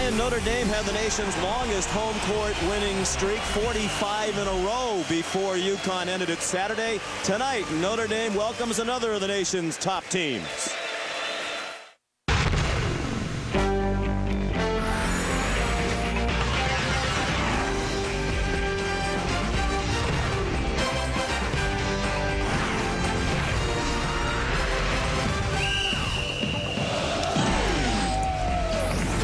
Brian, Notre Dame had the nation's longest home court winning streak, 45 in a row before UConn ended it Saturday. Tonight, Notre Dame welcomes another of the nation's top teams.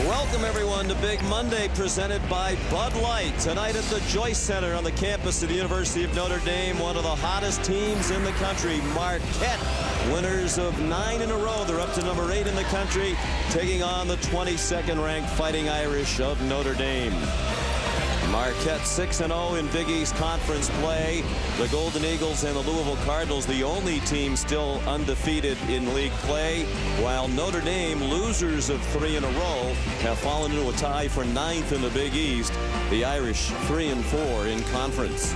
Welcome, everyone, to Big Monday, presented by Bud Light. Tonight at the Joyce Center on the campus of the University of Notre Dame, one of the hottest teams in the country, Marquette. Winners of 9 in a row. They're up to number 8 in the country, taking on the 22nd ranked Fighting Irish of Notre Dame. Marquette 6-0 in Big East Conference play. The Golden Eagles and the Louisville Cardinals, the only team still undefeated in league play, while Notre Dame, losers of 3 in a row, have fallen into a tie for 9th in the Big East. The Irish 3-4 in conference.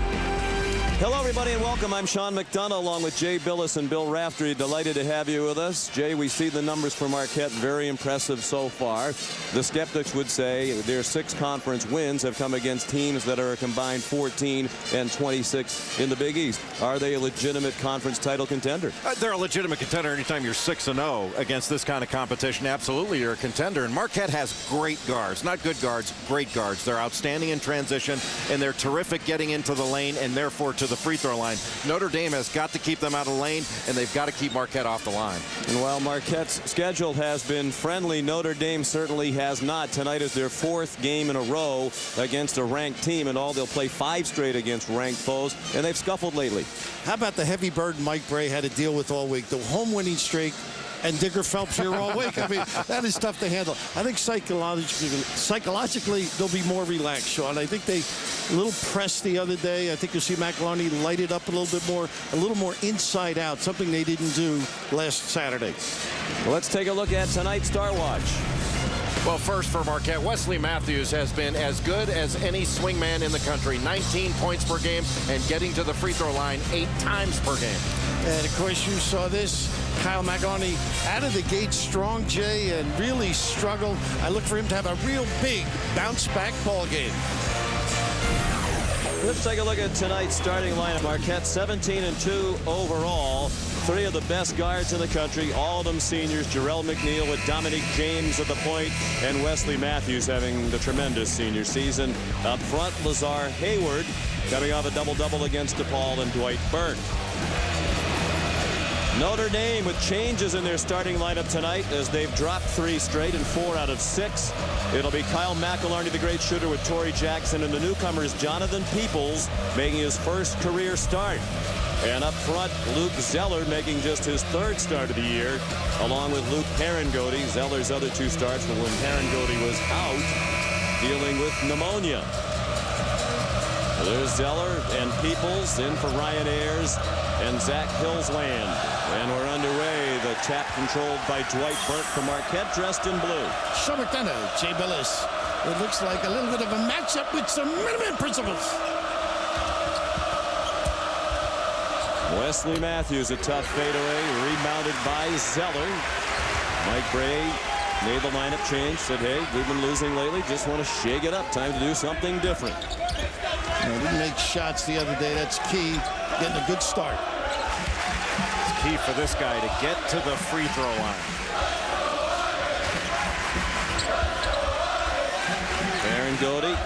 Hello, everybody, and welcome. I'm Sean McDonough, along with Jay Billis and Bill Raftery. Delighted to have you with us. Jay, we see the numbers for Marquette, very impressive so far. The skeptics would say their 6 conference wins have come against teams that are a combined 14 and 26 in the Big East. Are they a legitimate conference title contender? They're a legitimate contender anytime you're 6-0 against this kind of competition. Absolutely, you're a contender. And Marquette has great guards, not good guards, great guards. They're outstanding in transition, and they're terrific getting into the lane and therefore to the free throw line. Notre Dame has got to keep them out of the lane, and they've got to keep Marquette off the line. And while Marquette's schedule has been friendly, Notre Dame certainly has not. Tonight is their 4th game in a row against a ranked team. In all, they'll play 5 straight against ranked foes, and they've scuffled lately. How about the heavy burden Mike Bray had to deal with all week? The home winning streak, and Digger Phelps here all week. I mean, that is tough to handle. I think psychologically they'll be more relaxed, Sean. I think they a little pressed the other day. I think you'll see McElharney light it up a little more inside out, something they didn't do last Saturday. Well, let's take a look at tonight's Star Watch. Well, first for Marquette, Wesley Matthews has been as good as any swingman in the country. 19 points per game and getting to the free throw line 8 times per game. And, of course, you saw this. Kyle McElharney out of the gate strong, Jay, and really struggled. I look for him to have a real big bounce-back ball game. Let's take a look at tonight's starting lineup. Marquette 17-2 overall. 3 of the best guards in the country, all of them seniors. Jarrell McNeil with Dominique James at the point, and Wesley Matthews having the tremendous senior season. Up front, Lazar Hayward coming off a double-double against DePaul and Dwight Burke. Notre Dame with changes in their starting lineup tonight as they've dropped 3 straight and 4 out of 6. It'll be Kyle McElharney, the great shooter, with Torrey Jackson, and the newcomers Jonathan Peoples making his first career start. And up front, Luke Zeller making just his 3rd start of the year, along with Luke Herringody. Zeller's other 2 starts were when Herringody was out dealing with pneumonia. There's Zeller and Peoples in for Ryan Ayers and Zach Hillsland. And we're underway. The tap controlled by Dwight Burke from Marquette, dressed in blue. Sean McDonough, Jay Billis. It looks like a little bit of a matchup with some minimum principles. Wesley Matthews, a tough fadeaway, rebounded by Zeller. Mike Bray made the lineup change, said, hey, we've been losing lately, just want to shake it up, time to do something different. Didn't make shots the other day. That's key, getting a good start. It's key for this guy to get to the free throw line. Herringody.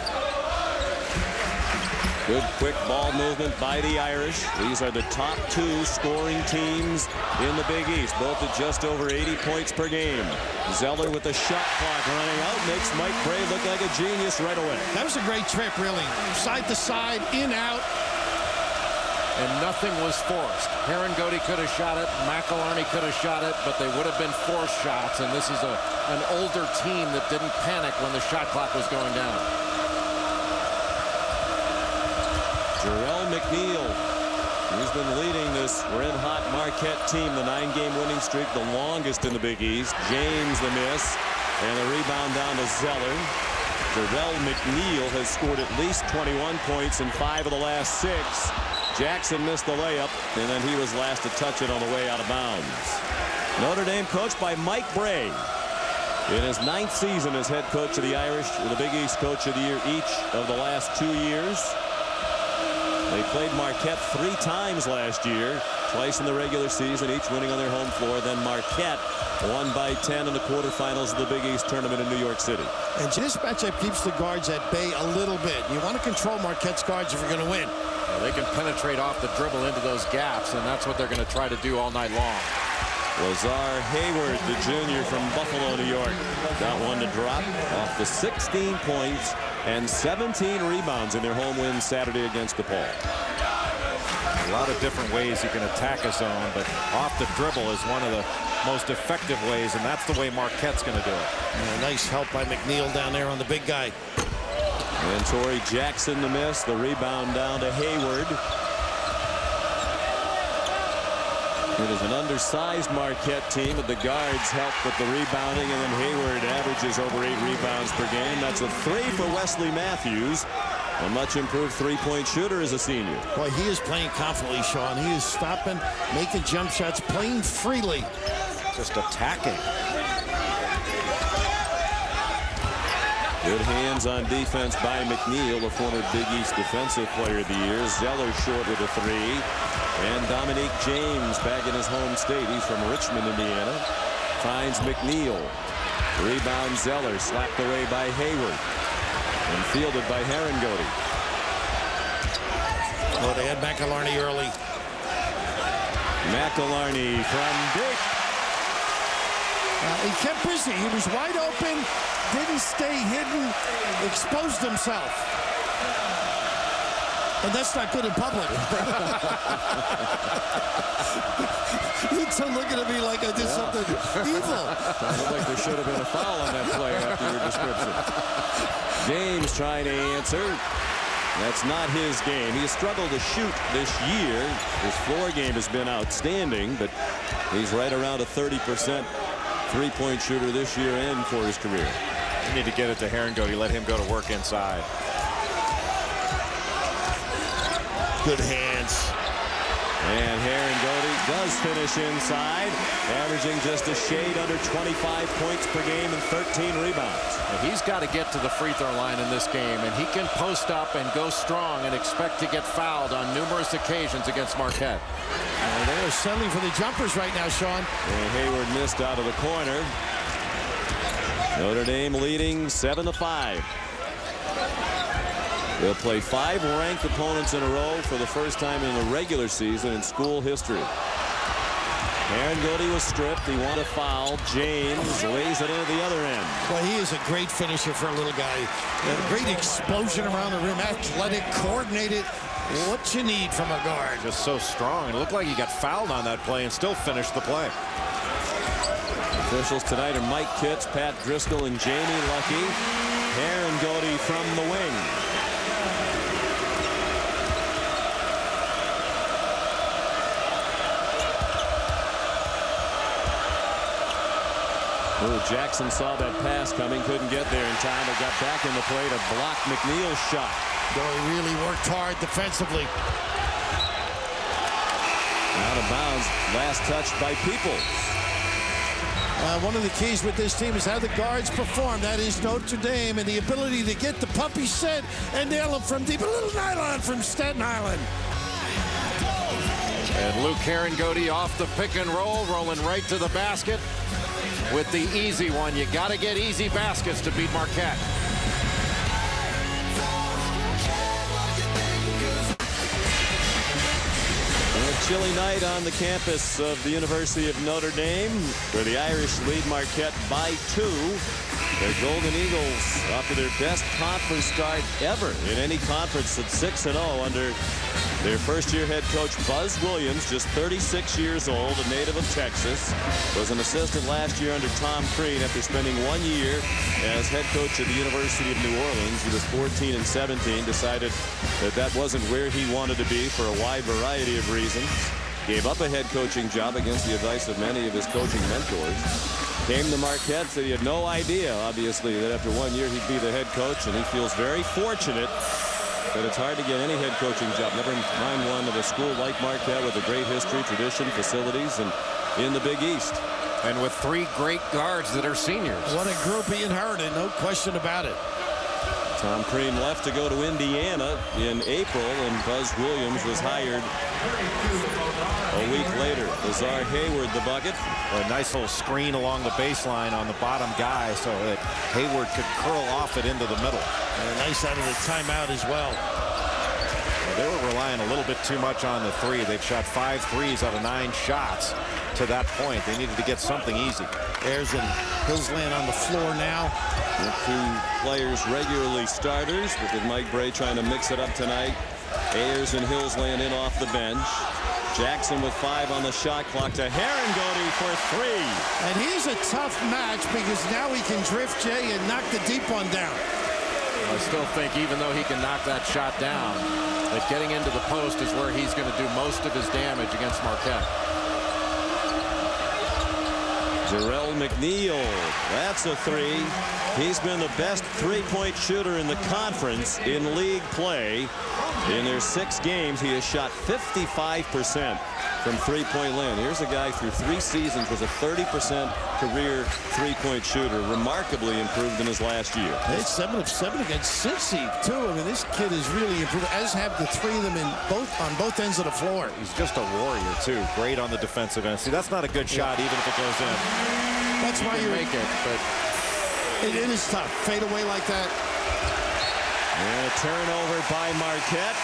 Good quick ball movement by the Irish. These are the top 2 scoring teams in the Big East, both at just over 80 points per game. Zeller with the shot clock running out makes Mike Bray look like a genius right away. That was a great trip, really. Side to side, in, out. And nothing was forced. Herringody could have shot it. McElharney could have shot it, but they would have been forced shots. And this is an older team that didn't panic when the shot clock was going down. Jarrell McNeil, who's been leading this red-hot Marquette team, the 9-game winning streak, the longest in the Big East. James the miss, and the rebound down to Zeller. Jarrell McNeil has scored at least 21 points in 5 of the last 6. Jackson missed the layup, and then he was last to touch it on the way out of bounds. Notre Dame coached by Mike Bray. In his 9th season as head coach of the Irish, the Big East Coach of the Year each of the last 2 years. They played Marquette 3 times last year, twice in the regular season, each winning on their home floor. Then Marquette won by 10 in the quarterfinals of the Big East tournament in New York City. And this matchup keeps the guards at bay a little bit. You want to control Marquette's guards if you're going to win. Yeah, they can penetrate off the dribble into those gaps, and that's what they're going to try to do all night long. Lazar Hayward, the junior from Buffalo, New York, got one to drop off the 16 points and 17 rebounds in their home win Saturday against DePaul. A lot of different ways you can attack a zone, but off the dribble is one of the most effective ways, and that's the way Marquette's going to do it. Yeah, nice help by McNeil down there on the big guy. And Torrey Jackson to miss. The rebound down to Hayward. It is an undersized Marquette team, but the guards help with the rebounding, and then Hayward averages over 8 rebounds per game. That's a 3 for Wesley Matthews. A much improved three-point shooter as a senior. Boy, he is playing confidently, Sean. He is stopping, making jump shots, playing freely. Just attacking. Good hands on defense by McNeil, a former Big East Defensive Player of the Year. Zeller short with a 3. And Dominique James back in his home state. He's from Richmond, Indiana. Finds McNeil. Rebound Zeller, slapped away by Hayward. And fielded by Herringody. Well, they had McIlharney early. McIlharney from deep. He kept busy. He was wide open, didn't stay hidden, exposed himself. And that's not good in public. You're looking at me like I did something evil. I looked like there should have been a foul on that play after your description. James trying to answer. That's not his game. He has struggled to shoot this year. His floor game has been outstanding, but he's right around a 30% three-point shooter this year and for his career. You need to get it to Herringody. Let him go to work inside. Good hands. And Herringody does finish inside, averaging just a shade under 25 points per game and 13 rebounds. And he's got to get to the free throw line in this game, and he can post up and go strong and expect to get fouled on numerous occasions against Marquette. They are settling for the jumpers right now, Sean. And Hayward missed out of the corner. Notre Dame leading 7-5. They'll play 5 ranked opponents in a row for the first time in the regular season in school history. Herringody was stripped. He wanted a foul. James lays it into the other end. Well, he is a great finisher for a little guy. A great explosion around the rim. Athletic, coordinated. What you need from a guard. Just so strong. It looked like he got fouled on that play and still finished the play. Officials tonight are Mike Kitts, Pat Driscoll, and Jamie Lucky. Herringody from the wing. Jackson saw that pass coming, couldn't get there in time, but got back in the play to block McNeil's shot. Boy, he really worked hard defensively. Out of bounds, last touch by Peoples. One of the keys with this team is how the guards perform. That is Notre Dame, and the ability to get the puppy set and nail him from deep. A little nylon from Staten Island. And Luke Herringody off the pick and roll, rolling right to the basket. With the easy one, you got to get easy baskets to beat Marquette. A chilly night on the campus of the University of Notre Dame, where the Irish lead Marquette by 2. Their Golden Eagles off to their best conference start ever in any conference at 6-0 under their first-year head coach Buzz Williams, just 36 years old, a native of Texas, was an assistant last year under Tom Crean after spending 1 year as head coach at the University of New Orleans. He was 14 and 17, decided that that wasn't where he wanted to be for a wide variety of reasons. Gave up a head coaching job against the advice of many of his coaching mentors. Came to Marquette, said he had no idea, obviously, that after 1 year he'd be the head coach, and he feels very fortunate that it's hard to get any head coaching job, never mind one of a school like Marquette with a great history, tradition, facilities, and in the Big East. And with 3 great guards that are seniors. What a group he inherited, no question about it. Tom Crean left to go to Indiana in April, and Buzz Williams was hired a week later. Lazar Hayward the bucket. A nice little screen along the baseline on the bottom guy so that Hayward could curl off it into the middle. And nice out of the timeout as well. They were relying a little bit too much on the 3. They've shot 5 threes out of 9 shots to that point. They needed to get something easy. Ayers and Hillsland on the floor now. The 2 players regularly starters, but with Mike Brey trying to mix it up tonight. Ayers and Hillsland in off the bench. Jackson with 5 on the shot clock to Herringody for 3. And he's a tough match because now he can drift Jay and knock the deep one down. I still think even though he can knock that shot down, that getting into the post is where he's going to do most of his damage against Marquette. Jarrell McNeil, that's a 3. He's been the best 3-point shooter in the conference in league play. In their 6 games, he has shot 55% from 3-point land. Here's a guy through 3 seasons was a 30% career 3-point shooter, remarkably improved in his last year. It's 7 of 7 against Cincy too. I mean, this kid is really improved, as have the 3 of them on both ends of the floor. He's just a warrior too. Great on the defensive end. See, that's not a good shot even if it goes in. That's why you make it, but it is tough. Fade away like that. And a turnover by Marquette.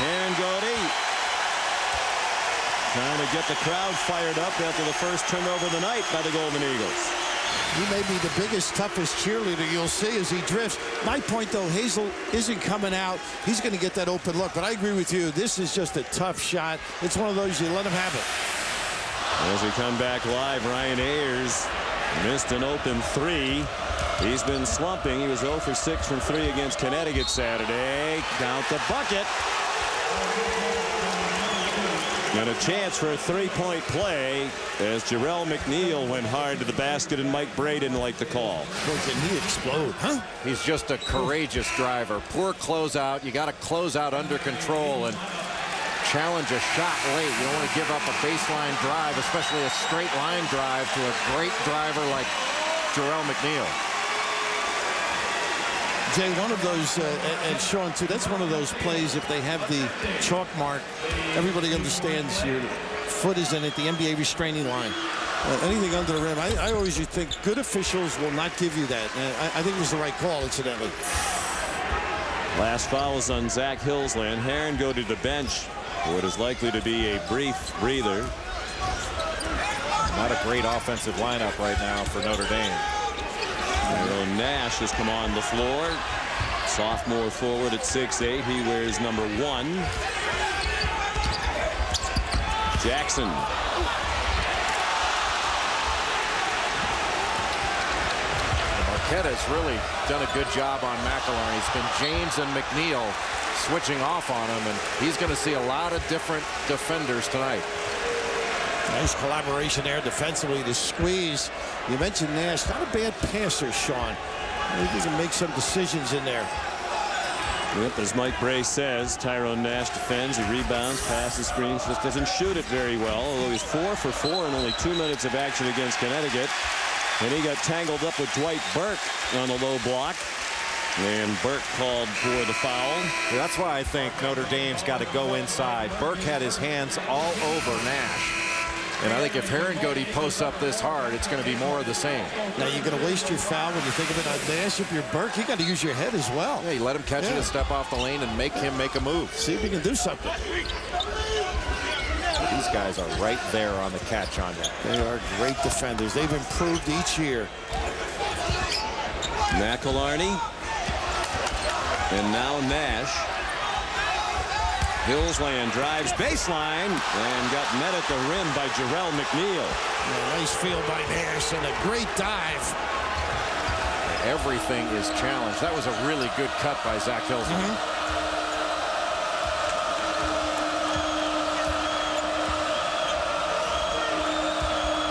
Herringody trying to get the crowd fired up after the first turnover of the night by the Golden Eagles. He may be the biggest, toughest cheerleader you'll see as he drifts. My point, though, Hazel isn't coming out. He's going to get that open look. But I agree with you. This is just a tough shot. It's one of those you let him have it. As we come back live, Ryan Ayers missed an open 3. He's been slumping. He was 0 for 6 from 3 against Connecticut Saturday. Count the bucket. And a chance for a 3-point play as Jarrell McNeil went hard to the basket and Mike Brey didn't like the call. Boy, can he explode, huh? He's just a courageous driver. Poor closeout. You got to close out under control and challenge a shot late. You don't want to give up a baseline drive, especially a straight line drive to a great driver like Jarrell McNeil. Jay, one of those, and Sean too, that's one of those plays, if they have the chalk mark, everybody understands your foot is in it, the NBA restraining line. Anything under the rim, I always think good officials will not give you that. I think it was the right call, incidentally. Last foul is on Zach Hillsland. Herringody to the bench. What is likely to be a brief breather. Not a great offensive lineup right now for Notre Dame. Nash has come on the floor. Sophomore forward at 6'8". He wears number 1. Jackson. Marquette has really done a good job on McElharney. It's been James and McNeil switching off on him, and he's going to see a lot of different defenders tonight. Nice collaboration there defensively to squeeze. You mentioned Nash, not a bad passer, Sean. He can make some decisions in there. Yep, as Mike Brey says, Tyrone Nash defends, he rebounds, passes, screens, just doesn't shoot it very well, although he's 4 for 4 in only 2 minutes of action against Connecticut. And he got tangled up with Dwight Burke on the low block. And Burke called for the foul. That's why I think Notre Dame's got to go inside. Burke had his hands all over Nash. And I think if Herringody posts up this hard, it's going to be more of the same. Now you're going to waste your foul when you think of it on Nash. If you're Burke, you got to use your head as well. Yeah, you let him catch it and step off the lane and make him make a move. See if he can do something. These guys are right there on the catch on that. They are great defenders. They've improved each year. McElharney. And now Nash. Hillsland drives baseline and got met at the rim by Jarrell McNeil. Yeah, nice field by Nash and a great dive. Everything is challenged. That was a really good cut by Zach Hillsland.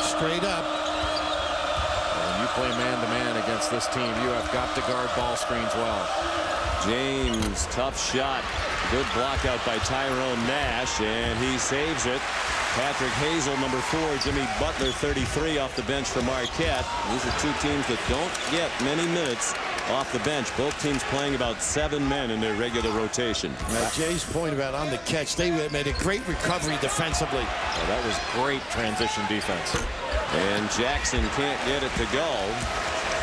Straight up. When you play man-to-man against against this team. You have got to guard ball screens well. James, tough shot. Good block out by Tyrone Nash, and he saves it. Patrick Hazel, number 4. Jimmy Butler, 33, off the bench for Marquette. These are two teams that don't get many minutes off the bench. Both teams playing about 7 men in their regular rotation. Now, Jay's point about on the catch, they made a great recovery defensively. Well, that was great transition defense. And Jackson can't get it to go.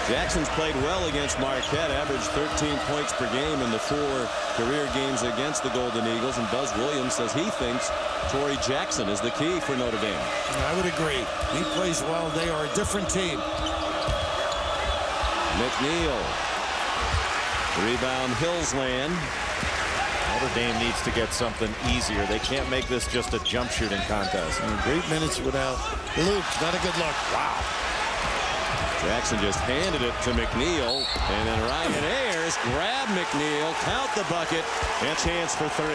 Jackson's played well against Marquette, averaged 13 points per game in the 4 career games against the Golden Eagles, and Buzz Williams says he thinks Torrey Jackson is the key for Notre Dame. I would agree. He plays well. They are a different team. McNeil. Rebound Hillsland. Notre Dame needs to get something easier. They can't make this just a jump shooting contest. Great minutes without Luke. Not a good look. Wow. Jackson just handed it to McNeil, and then Ryan Ayers grabbed McNeil, count the bucket, and chance for 3.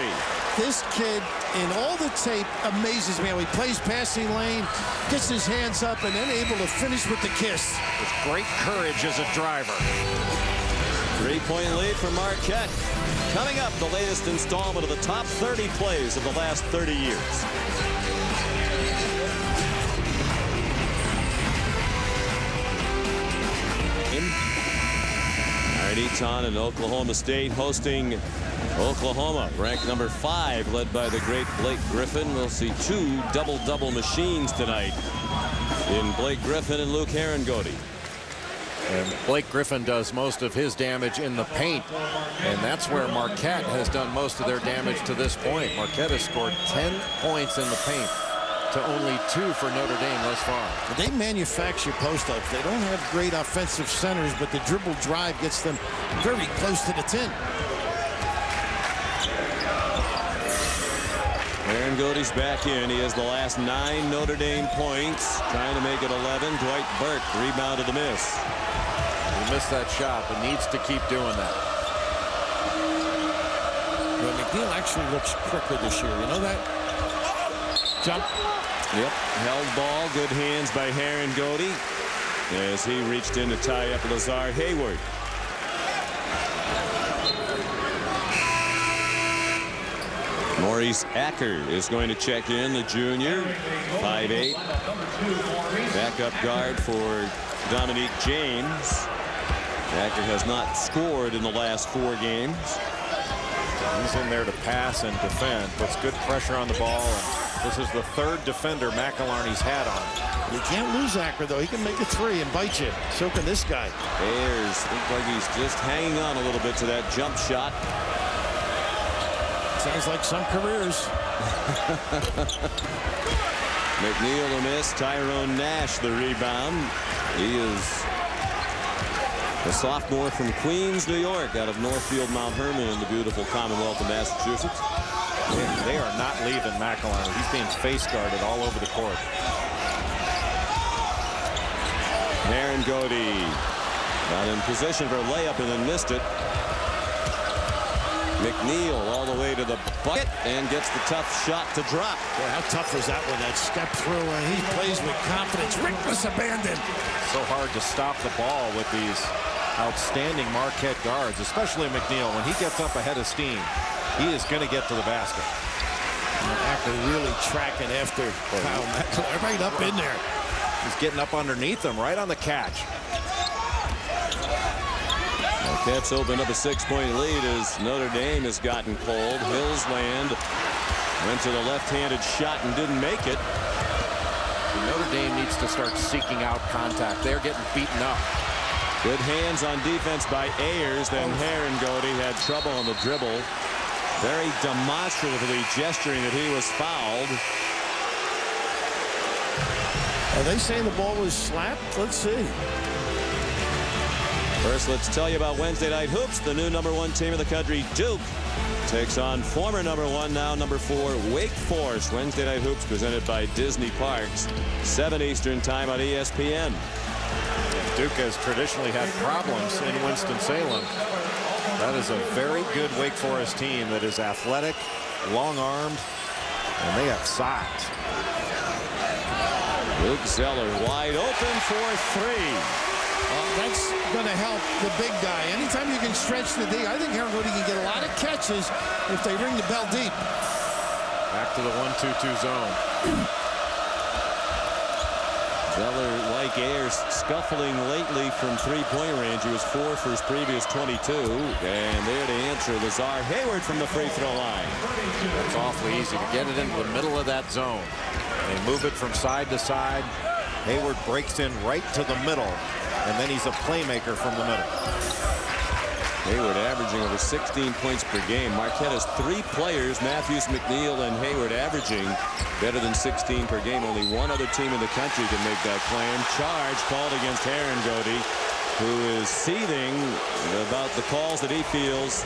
This kid, in all the tape, amazes me how he plays passing lane, gets his hands up, and then able to finish with the kiss. With great courage as a driver. 3-point lead for Marquette. Coming up, the latest installment of the top 30 plays of the last 30 years. Eton and Oklahoma State hosting Oklahoma, ranked number 5, led by the great Blake Griffin. We'll see 2 double-double machines tonight in Blake Griffin and Luke Herringody. And Blake Griffin does most of his damage in the paint, and that's where Marquette has done most of their damage to this point. Marquette has scored 10 points in the paint to only 2 for Notre Dame thus far. They manufacture post-ups. They don't have great offensive centers, but the dribble drive gets them very close to the 10. Herringody's back in. He has the last 9 Notre Dame points, trying to make it 11. Dwight Burke rebounded the miss. He missed that shot, but needs to keep doing that. Well, McNeil actually looks quicker this year. You know that? Jump. Yep, held ball, good hands by Herringody as he reached in to tie up Lazar Hayward. Maurice Acker is going to check in, the junior, 5'8". Backup guard for Dominique James. Acker has not scored in the last 4 games. He's in there to pass and defend, puts good pressure on the ball, and this is the 3rd defender McElharney's had on. You can't lose Acker, though. He can make a 3 and bite you. So can this guy. Ayers looks like he's just hanging on a little bit to that jump shot. Sounds like some careers. McNeil the miss. Tyrone Nash the rebound. He is a sophomore from Queens, New York, out of Northfield, Mount Herman in the beautiful Commonwealth of Massachusetts. They are not leaving McElharney. He's being face guarded all over the court. Herringody got in position for a layup and then missed it. McNeil all the way to the bucket and gets the tough shot to drop. Boy, how tough was that one? That step through, and he plays with confidence. Reckless abandon. So hard to stop the ball with these outstanding Marquette guards, especially McNeil. When he gets up ahead of steam, he is going to get to the basket. Acker really tracking after Kyle McElharney, right up in there. He's getting up underneath him, right on the catch. Marquette's opened up a 6-point lead as Notre Dame has gotten cold. Hillsland went to the left-handed shot and didn't make it. Notre Dame needs to start seeking out contact. They're getting beaten up. Good hands on defense by Ayers. Then Herringody had trouble on the dribble. Very demonstratively gesturing that he was fouled. Are they saying the ball was slapped? Let's see. First, let's tell you about Wednesday Night Hoops. The new #1 team in the country, Duke, takes on former #1, now #4, Wake Forest. Wednesday Night Hoops presented by Disney Parks, 7 Eastern time on ESPN. Duke has traditionally had problems in Winston-Salem. That is a very good Wake Forest team that is athletic, long-armed, and they have size. Luke Zeller wide open for 3. That's going to to help the big guy. Anytime you can stretch the D, I think Herringody can get a lot of catches if they ring the bell deep. Back to the 1-2-2 zone. Zeller, like Ayers, scuffling lately from three-point range. He was 4 for his previous 22. And there to answer, Lazar Hayward from the free throw line. It's awfully easy to get it into the middle of that zone. They move it from side to side. Hayward breaks in right to the middle, and then he's a playmaker from the middle. Hayward averaging over 16 points per game. Marquette has 3 players, Matthews, McNeil, and Hayward, averaging better than 16 per game. Only one other team in the country can make that claim. Charge called against Herringody, who is seething about the calls that he feels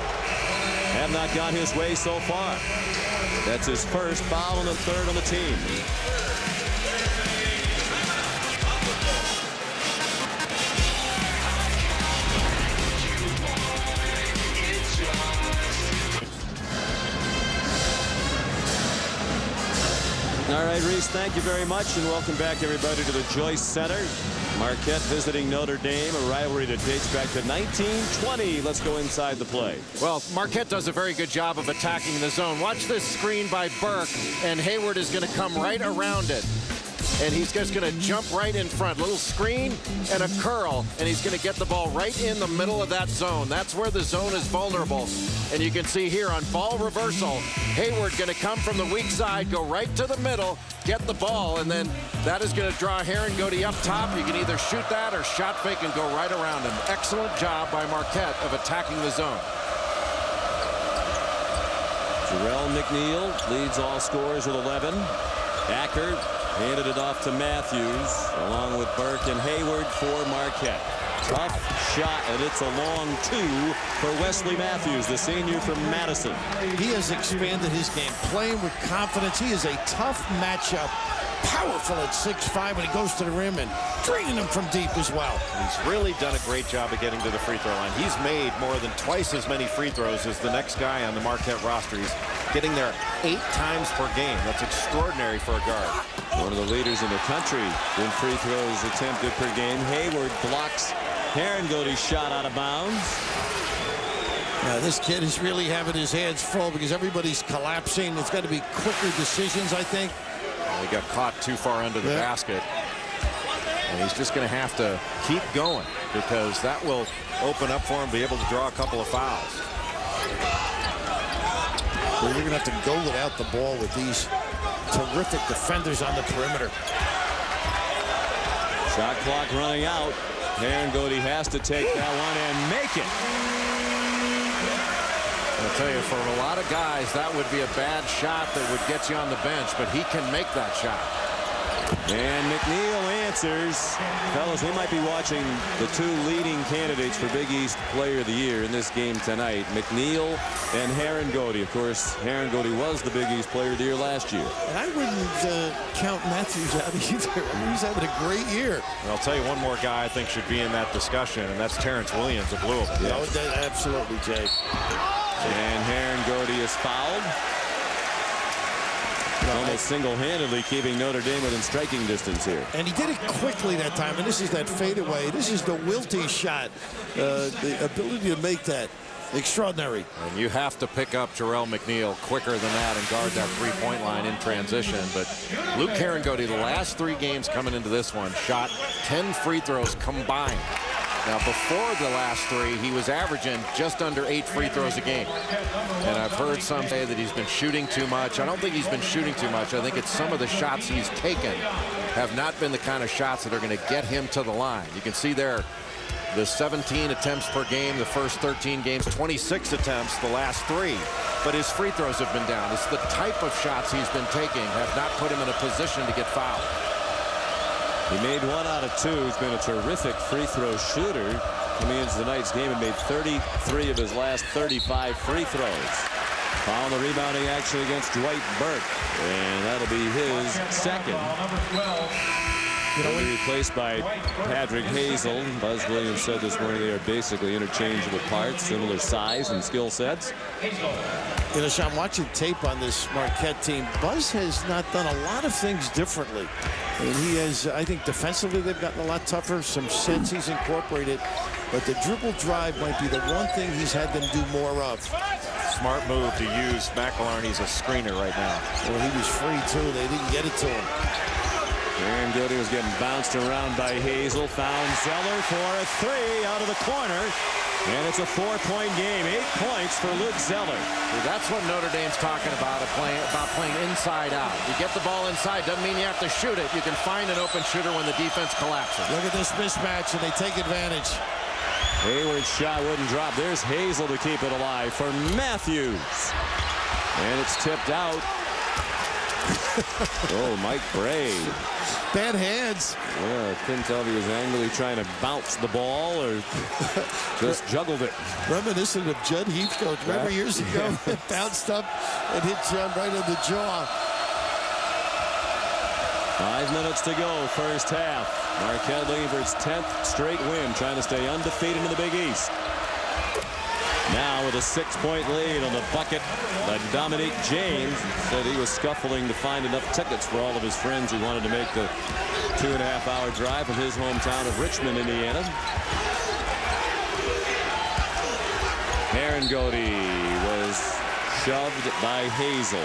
have not gone his way so far. That's his first foul and the third on the team. All right, Reese, thank you very much, and welcome back, everybody, to the Joyce Center. Marquette visiting Notre Dame, a rivalry that dates back to 1920. Let's go inside the play. Well, Marquette does a very good job of attacking the zone. Watch this screen by Burke, and Hayward is going to come right around it. And he's just going to jump right in front. Little screen and a curl, and he's going to get the ball right in the middle of that zone. That's where the zone is vulnerable. And you can see here on ball reversal, Hayward going to come from the weak side, go right to the middle, get the ball, and then that is going to draw Herringody up top. You can either shoot that or shot fake and go right around him. Excellent job by Marquette of attacking the zone. Jarrell McNeil leads all scorers with 11. Acker handed it off to Matthews, along with Burke and Hayward for Marquette. Tough shot, and it's a long 2 for Wesley Matthews, the senior from Madison. He has expanded his game, playing with confidence. He is a tough matchup, powerful at 6'5", when he goes to the rim and draining them from deep as well. He's really done a great job of getting to the free throw line. He's made more than twice as many free throws as the next guy on the Marquette roster. He's getting there 8 times per game. That's extraordinary for a guard. One of the leaders in the country in free throws attempted per game. Hayward blocks Herringody's shot out of bounds. This kid is really having his hands full because everybody's collapsing. It's got to be quicker decisions, I think. He got caught too far under the basket. And he's just going to have to keep going because that will open up for him to be able to draw a couple of fouls. Well, you're going to have to go without the ball with these terrific defenders on the perimeter. Shot clock running out. Herringody has to take that one and make it. I'll tell you, for a lot of guys, that would be a bad shot that would get you on the bench, but he can make that shot. And McNeil answers. Fellas, we might be watching the 2 leading candidates for Big East Player of the Year in this game tonight. McNeil and Herringody. Of course, Herringody was the Big East Player of the Year last year. And I wouldn't count Matthews out either. I mean, he's having a great year. And I'll tell you one more guy I think should be in that discussion, and that's Terrence Williams of Louisville. Yes. No, absolutely, Jay. And Herringody is fouled. Almost single-handedly keeping Notre Dame within striking distance here. And he did it quickly that time. And this is that fadeaway. This is the wilty shot. The ability to make that. Extraordinary. And you have to pick up Jarrell McNeil quicker than that and guard that three-point line in transition. But Luke Herringody, the last 3 games coming into this one, shot 10 free throws combined. Now, before the last 3, he was averaging just under 8 free throws a game. And I've heard some say that he's been shooting too much. I don't think he's been shooting too much. I think it's some of the shots he's taken have not been the kind of shots that are going to get him to the line. You can see there the 17 attempts per game, the first 13 games, 26 attempts the last 3. But his free throws have been down. It's the type of shots he's been taking have not put him in a position to get fouled. He made 1 out of 2. He's been a terrific free throw shooter. Coming into tonight's game and made 33 of his last 35 free throws. Found the rebounding action against Dwight Burke. And that'll be his second. He'll be replaced by Patrick Hazel. Buzz Williams said this morning they are basically interchangeable parts, similar size and skill sets. You know, Sean, watching tape on this Marquette team, Buzz has not done a lot of things differently. And he has, I think defensively they've gotten a lot tougher. Some sense he's incorporated. but the dribble drive might be the one thing he's had them do more of. Smart move to use McElharney as a screener right now. Well, he was free, too. They didn't get it to him. Aaron Goody was getting bounced around by Hazel. Found Zeller for a three out of the corner. And it's a 4-point game. 8 points for Luke Zeller. That's what Notre Dame's talking about playing inside out. You get the ball inside. Doesn't mean you have to shoot it. You can find an open shooter when the defense collapses. Look at this mismatch, and they take advantage. Hayward's shot wouldn't drop. There's Hazel to keep it alive for Matthews. And it's tipped out. Oh, Mike Bray. Bad hands. Yeah, I couldn't tell if he was angrily trying to bounce the ball or just juggled it. Reminiscent of Judd Heathcote. Remember years ago, bounced up and hit Judd right in the jaw. 5 minutes to go, first half. Marquette looking for its 10th straight win, trying to stay undefeated in the Big East. Now with a 6-point lead on the bucket by Dominique James. Said he was scuffling to find enough tickets for all of his friends who wanted to make the 2.5-hour drive from his hometown of Richmond, Indiana. Aaron Goody was shoved by Hazel.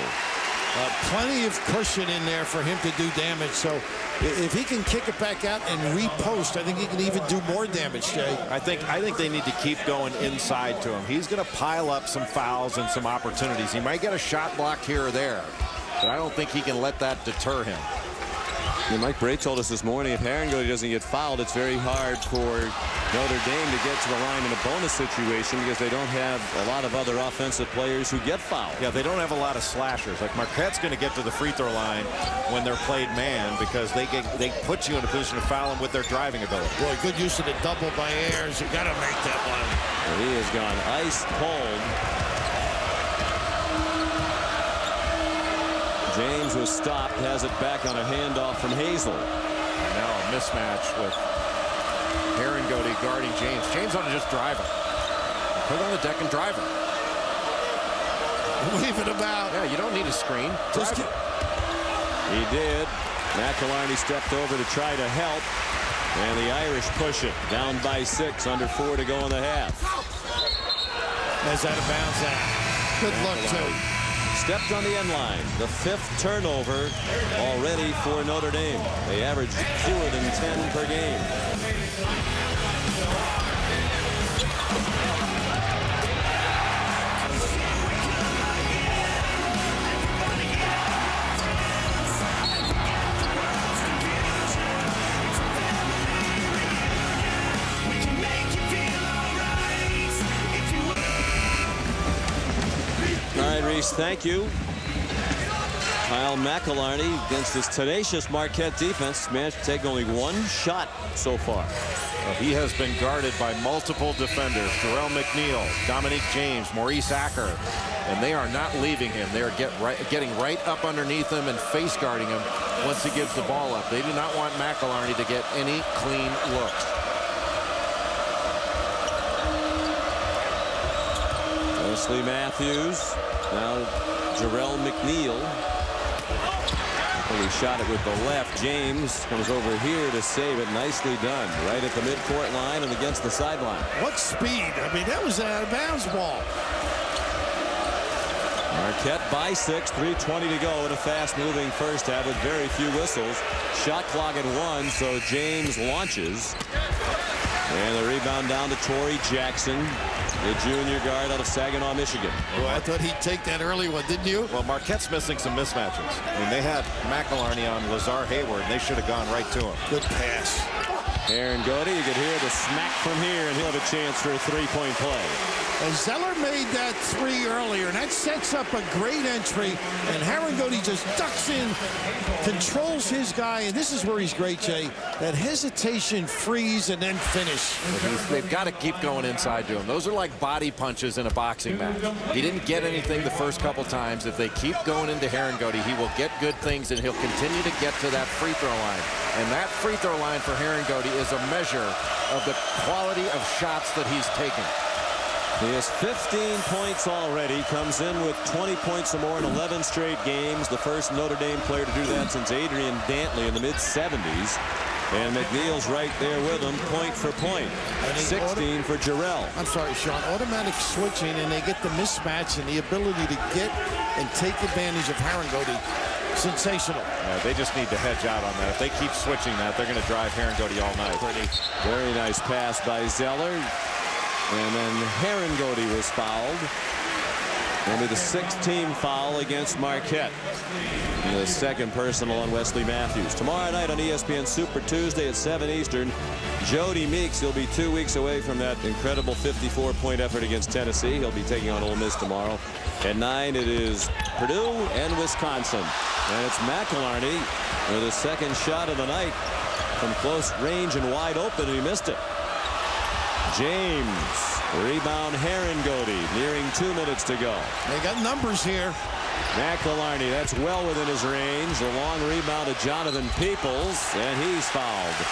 Plenty of cushion in there for him to do damage. So if he can kick it back out and repost, I think he can even do more damage, Jay. I think they need to keep going inside to him. He's going to pile up some fouls and some opportunities. He might get a shot blocked here or there, but I don't think he can let that deter him. Yeah, Mike Bray told us this morning if Aaron Goody doesn't get fouled, it's very hard for Notre Dame to get to the line in a bonus situation because they don't have a lot of other offensive players who get fouled. Yeah, they don't have a lot of slashers. Like Marquette's going to get to the free throw line when they're played man because they put you in a position to foul them with their driving ability. Boy, good use of the double by Ayers. You got to make that one. Well, he has gone ice cold. James was stopped, has it back on a handoff from Hazel. Now a mismatch with Aaron Goody guarding James. James ought to just drive him. Put it on the deck and drive him. Leaving him out. Yeah, you don't need a screen. Just He did. McElharney stepped over to try to help. And the Irish push it. Down by 6, under 4 to go in the half. That's out of bounds. Good luck, too. Stepped on the end line. The 5th turnover already for Notre Dame. They average fewer than 10 per game. Reese, thank you. Kyle McElharney against this tenacious Marquette defense managed to take only 1 shot so far. He has been guarded by multiple defenders. Jarrell McNeil, Dominique James, Maurice Acker, and they are not leaving him. They are getting right up underneath him and face guarding him once he gives the ball up. They do not want McElharney to get any clean looks. Wesley Matthews. Now Jarrell McNeil. Well, he shot it with the left. James comes over here to save it. Nicely done. Right at the midcourt line and against the sideline. What speed. I mean, that was an out-of-bounds ball. Marquette by 6. 3:20 to go in a fast-moving first half with very few whistles. Shot clock at 1, so James launches. And the rebound down to Torrey Jackson, the junior guard out of Saginaw, Michigan. Oh, I thought he'd take that early one, didn't you? Well, Marquette's missing some mismatches. I mean, they had McElharney on Lazar Hayward, and they should have gone right to him. Good pass. Aaron Goody, you could hear the smack from here, and he'll have a chance for a 3-point play. And Zeller made that 3 earlier, and that sets up a great entry. And Aaron Goody just ducks in, controls his guy, and this is where he's great, Jay. That hesitation, freeze, and then finish. They've got to keep going inside to him. Those are like body punches in a boxing match. He didn't get anything the first couple times. If they keep going into Aaron Goody, he will get good things, and he'll continue to get to that free throw line. And that free throw line for Aaron Goody is a measure of the quality of shots that he's taken. He has 15 points already, comes in with 20 points or more in 11 straight games. The first Notre Dame player to do that since Adrian Dantley in the mid-70s. And McNeil's right there with him, point for point. 16 for Jarrell. I'm sorry, Sean. Automatic switching, and they get the mismatch and the ability to get and take advantage of Herringody. Sensational. They just need to hedge out on that. If they keep switching that, they're going to drive Herringody all night. Very nice pass by Zeller. And then Herringody was fouled. Only the 6th team foul against Marquette. And the 2nd personal on Wesley Matthews. Tomorrow night on ESPN Super Tuesday at 7 Eastern, Jody Meeks. He'll be 2 weeks away from that incredible 54-point effort against Tennessee. He'll be taking on Ole Miss tomorrow. At 9, it is Purdue and Wisconsin. And it's McElharney with his 2nd shot of the night from close range and wide open, and he missed it. James. Rebound Herringody, nearing 2 minutes to go. They got numbers here. McElharney, that's well within his range. The long rebound to Jonathan Peoples, and he's fouled.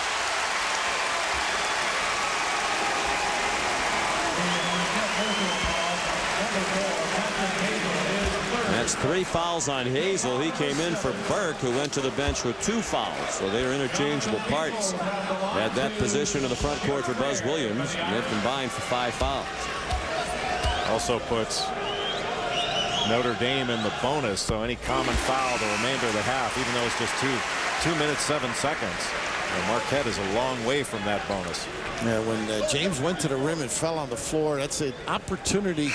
That's 3 fouls on Hazel. He came in for Burke, who went to the bench with 2 fouls. So they are interchangeable parts at that position in the front court for Buzz Williams. And they've combined for 5 fouls. Also puts Notre Dame in the bonus, so any common foul the remainder of the half, even though it's just 2 minutes 7 seconds. And Marquette is a long way from that bonus. Yeah, when James went to the rim and fell on the floor, that's an opportunity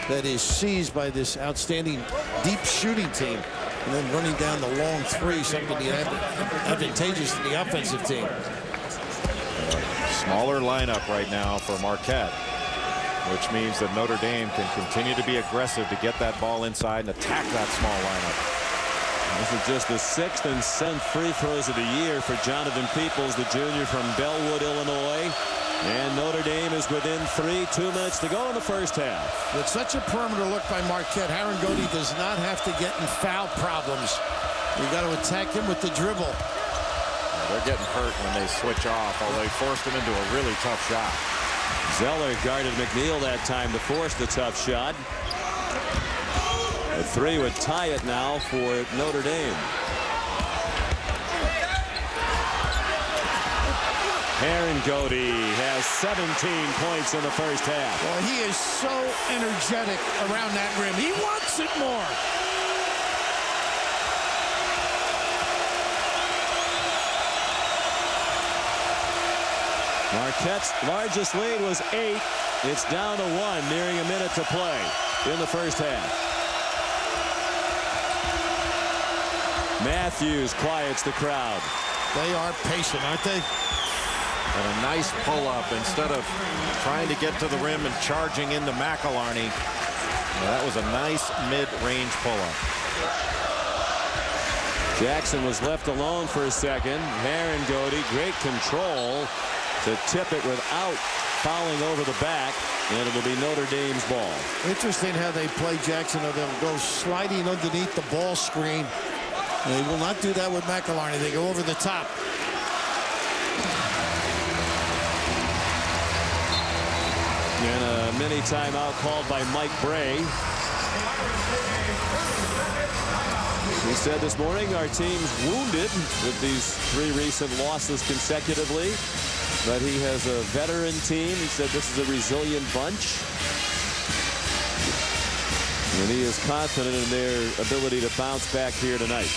that is seized by this outstanding deep shooting team, and then running down the long 3, something advantageous to the offensive team. Smaller lineup right now for Marquette, which means that Notre Dame can continue to be aggressive to get that ball inside and attack that small lineup. This is just the 6th and 7th free throws of the year for Jonathan Peoples, the junior from Bellwood, Illinois. And Notre Dame is within 3, 2 minutes to go in the first half. With such a perimeter look by Marquette, Herringody does not have to get in foul problems. You got to attack him with the dribble. They're getting hurt when they switch off, although they forced him into a really tough shot. Zeller guarded McNeil that time to force the tough shot. A 3 would tie it now for Notre Dame. Herringody has 17 points in the first half. Well, he is so energetic around that rim. He wants it more. Marquette's largest lead was 8. It's down to 1, nearing a minute to play in the first half. Matthews quiets the crowd. They are patient, aren't they? And a nice pull-up instead of trying to get to the rim and charging into McElharney. Well, that was a nice mid-range pull-up. Jackson was left alone for a second. Herringody, great control to tip it without fouling over the back, and it'll be Notre Dame's ball. Interesting how they play Jackson. They'll go sliding underneath the ball screen. They will not do that with McElharney. They go over the top. And a mini timeout called by Mike Bray. He said this morning our team's wounded with these 3 recent losses consecutively, but he has a veteran team. He said this is a resilient bunch, and he is confident in their ability to bounce back here tonight.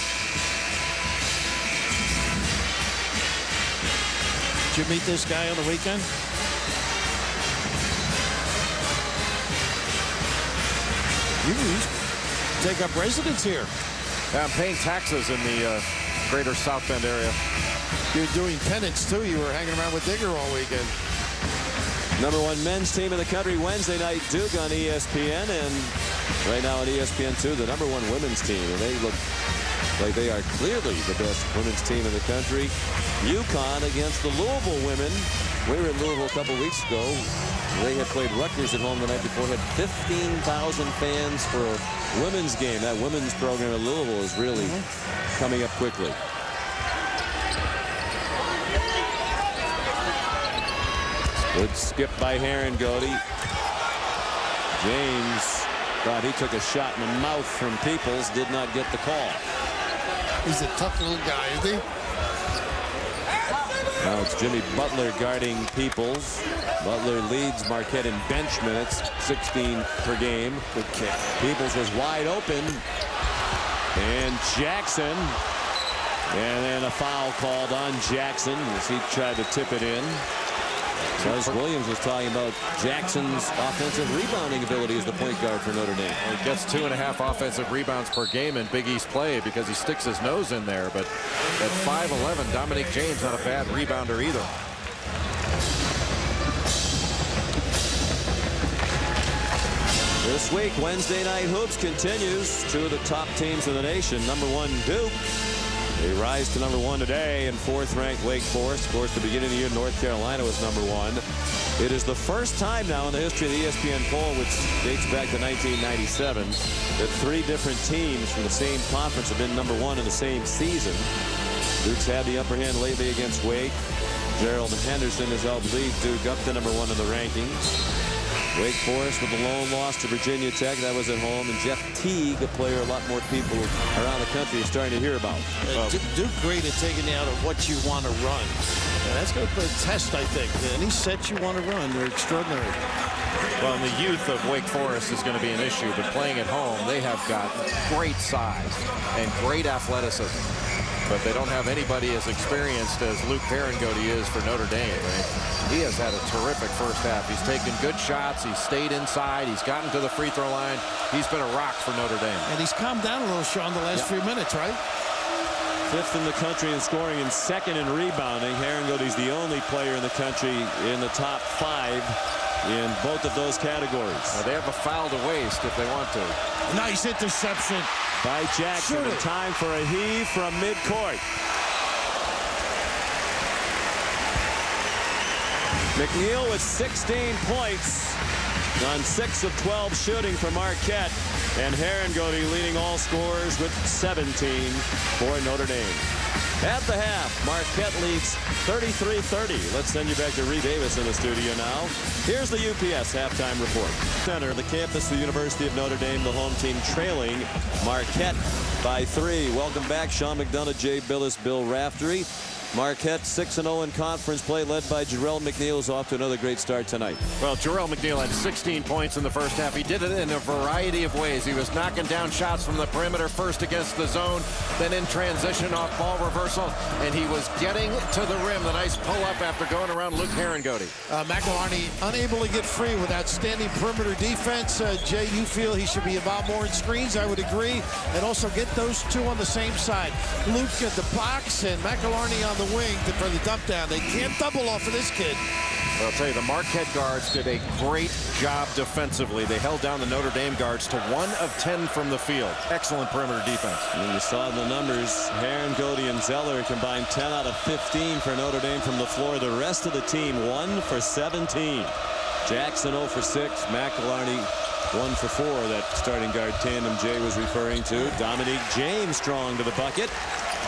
Did you meet this guy on the weekend? You take up residence here. Yeah, I'm paying taxes in the greater South Bend area. You're doing penance, too. You were hanging around with Digger all weekend. #1 men's team in the country Wednesday night, Duke on ESPN, and right now on ESPN2, the #1 women's team. And they look like they are clearly the best women's team in the country. UConn against the Louisville women. We were in Louisville a couple weeks ago. They had played Rutgers at home the night before, had 15,000 fans for a women's game. That women's program at Louisville is really coming up quickly. Good skip by Herringody. James thought he took a shot in the mouth from Peoples, did not get the call. He's a tough little guy, isn't he? Now it's Jimmy Butler guarding Peoples. Butler leads Marquette in bench minutes, 16 per game. Good kick. Peoples was wide open. And Jackson. And then a foul called on Jackson as he tried to tip it in. Buzz Williams was talking about Jackson's offensive rebounding ability as the point guard for Notre Dame. Well, he gets 2.5 offensive rebounds per game in Big East play because he sticks his nose in there. But at 5'11", Dominic James not a bad rebounder either. This week, Wednesday Night Hoops continues. Two of the top teams in the nation. Number 1, Duke. They rise to number 1 today, and 4th-ranked Wake Forest. Of course, the beginning of the year, North Carolina was number 1. It is the first time now in the history of the ESPN poll, which dates back to 1997, that 3 different teams from the same conference have been number 1 in the same season. Duke's had the upper hand lately against Wake. Gerald Henderson has helped lead Duke up to number 1 in the rankings. Wake Forest with a lone loss to Virginia Tech. That was at home. And Jeff Teague, a player a lot more people around the country are starting to hear about. Duke great at taking you out of what you want to run. And that's going to be a test, I think. Any sets you want to run, they're extraordinary. Well, and the youth of Wake Forest is going to be an issue, but playing at home, they have got great size and great athleticism. But they don't have anybody as experienced as Luke Herringody is for Notre Dame. Right? He has had a terrific first half. He's taken good shots. He's stayed inside. He's gotten to the free throw line. He's been a rock for Notre Dame. And he's calmed down a little, Sean, the last few minutes, right? 5th in the country in scoring and 2nd in rebounding. Herringody's the only player in the country in the top 5 in both of those categories. Now they have a foul to waste if they want to. Nice interception By Jackson. And time for a heave from midcourt. McNeil with 16 points on 6 of 12 shooting for Marquette. And Herringody leading all scorers with 17 for Notre Dame. At the half, Marquette leads 33-30. Let's send you back to Reed Davis in the studio now. Here's the UPS halftime report. Center, the campus of the University of Notre Dame, the home team trailing Marquette by 3. Welcome back, Sean McDonough, Jay Billis, Bill Raftery. Marquette 6-0 in conference play, led by Jarrell McNeil, is off to another great start tonight. Well, Jarrell McNeil had 16 points in the first half. He did it in a variety of ways. He was knocking down shots from the perimeter, first against the zone, then in transition off ball reversal, and he was getting to the rim. The nice pull-up after going around Luke Herringody. McElharney unable to get free with outstanding perimeter defense. Jay, you feel he should be about more in screens? I would agree. And also get those two on the same side. Luke at the box and McElharney on the wing for the dump down. They can't double off of this kid. Well, I'll tell you, the Marquette guards did a great job defensively. They held down the Notre Dame guards to 1 of 10 from the field. Excellent perimeter defense. And you saw the numbers. Herringody and Zeller combined 10 out of 15 for Notre Dame from the floor. The rest of the team 1 for 17. Jackson 0 for 6. McElharney 1 for 4. That starting guard tandem Jay was referring to. Dominique James strong to the bucket.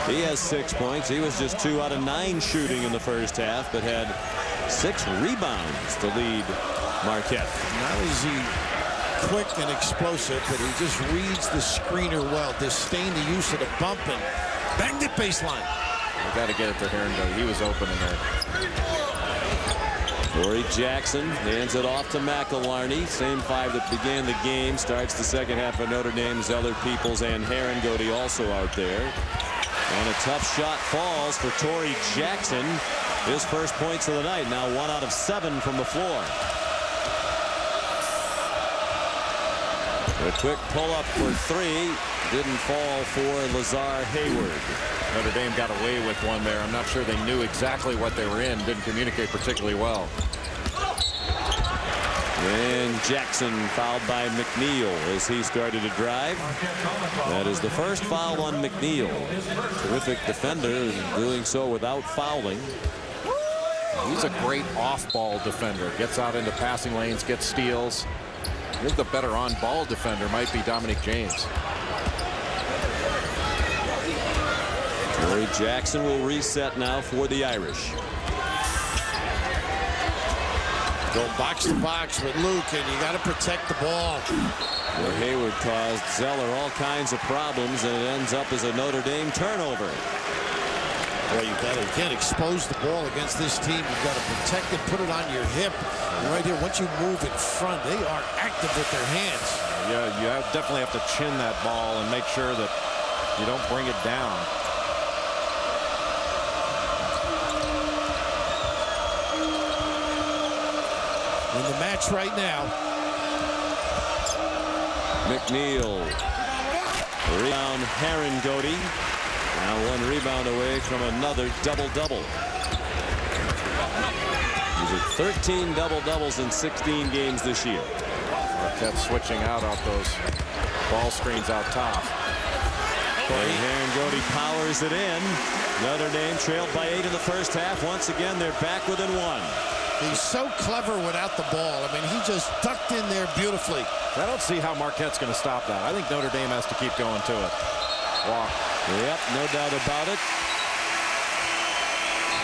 He has 6 points. He was just 2 out of 9 shooting in the first half, but had 6 rebounds to lead Marquette. Not is he quick and explosive, but he just reads the screener well. Disdained the use of the bump and banged it baseline. You got to get it to Herringody. He was open in there. Corey Jackson hands it off to McElharney. Same 5 that began the game. Starts the second half of Notre Dame. Zeller, Peoples, and Herringody also out there. And a tough shot falls for Torrey Jackson. His first points of the night. Now 1 out of 7 from the floor. A quick pull-up for 3. Didn't fall for Lazar Hayward. Notre Dame got away with one there. I'm not sure they knew exactly what they were in. Didn't communicate particularly well. And Jackson fouled by McNeil as he started to drive. That is the first foul on McNeil. Terrific defender, doing so without fouling. He's a great off-ball defender. Gets out into passing lanes, gets steals. I think the better on-ball defender might be Dominique James. Torrey Jackson will reset now for the Irish. Go box to box with Luke, and you got to protect the ball. Well, Hayward caused Zeller all kinds of problems, and it ends up as a Notre Dame turnover. Well, you can't expose the ball against this team. You've got to protect it, put it on your hip. And right here, once you move in front, they are active with their hands. Yeah, you definitely have to chin that ball and make sure that you don't bring it down. In the match right now. McNeil. Rebound Herringody. Now one rebound away from another double-double. These are 13 double-doubles in 16 games this year. Marquette switching out off those ball screens out top. Herringody powers it in. Notre Dame trailed by 8 in the first half. Once again, they're back within 1. He's so clever without the ball. I mean, he just ducked in there beautifully. I don't see how Marquette's going to stop that. I think Notre Dame has to keep going to it. Walk. Yep, no doubt about it.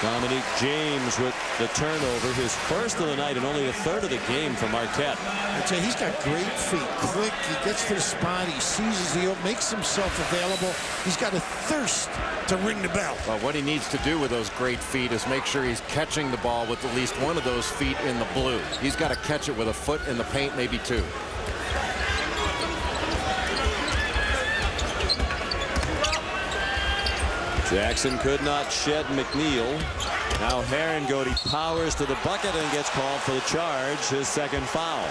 Dominique James with the turnover, his first of the night and only a third of the game for Marquette. I tell you, he's got great feet. Quick, he gets to the spot, he seizes the open, makes himself available. He's got a thirst to ring the bell. Well, what he needs to do with those great feet is make sure he's catching the ball with at least one of those feet in the blue. He's got to catch it with a foot in the paint, maybe 2. Jackson could not shed McNeil. Now Herringody powers to the bucket and gets called for the charge, his second foul.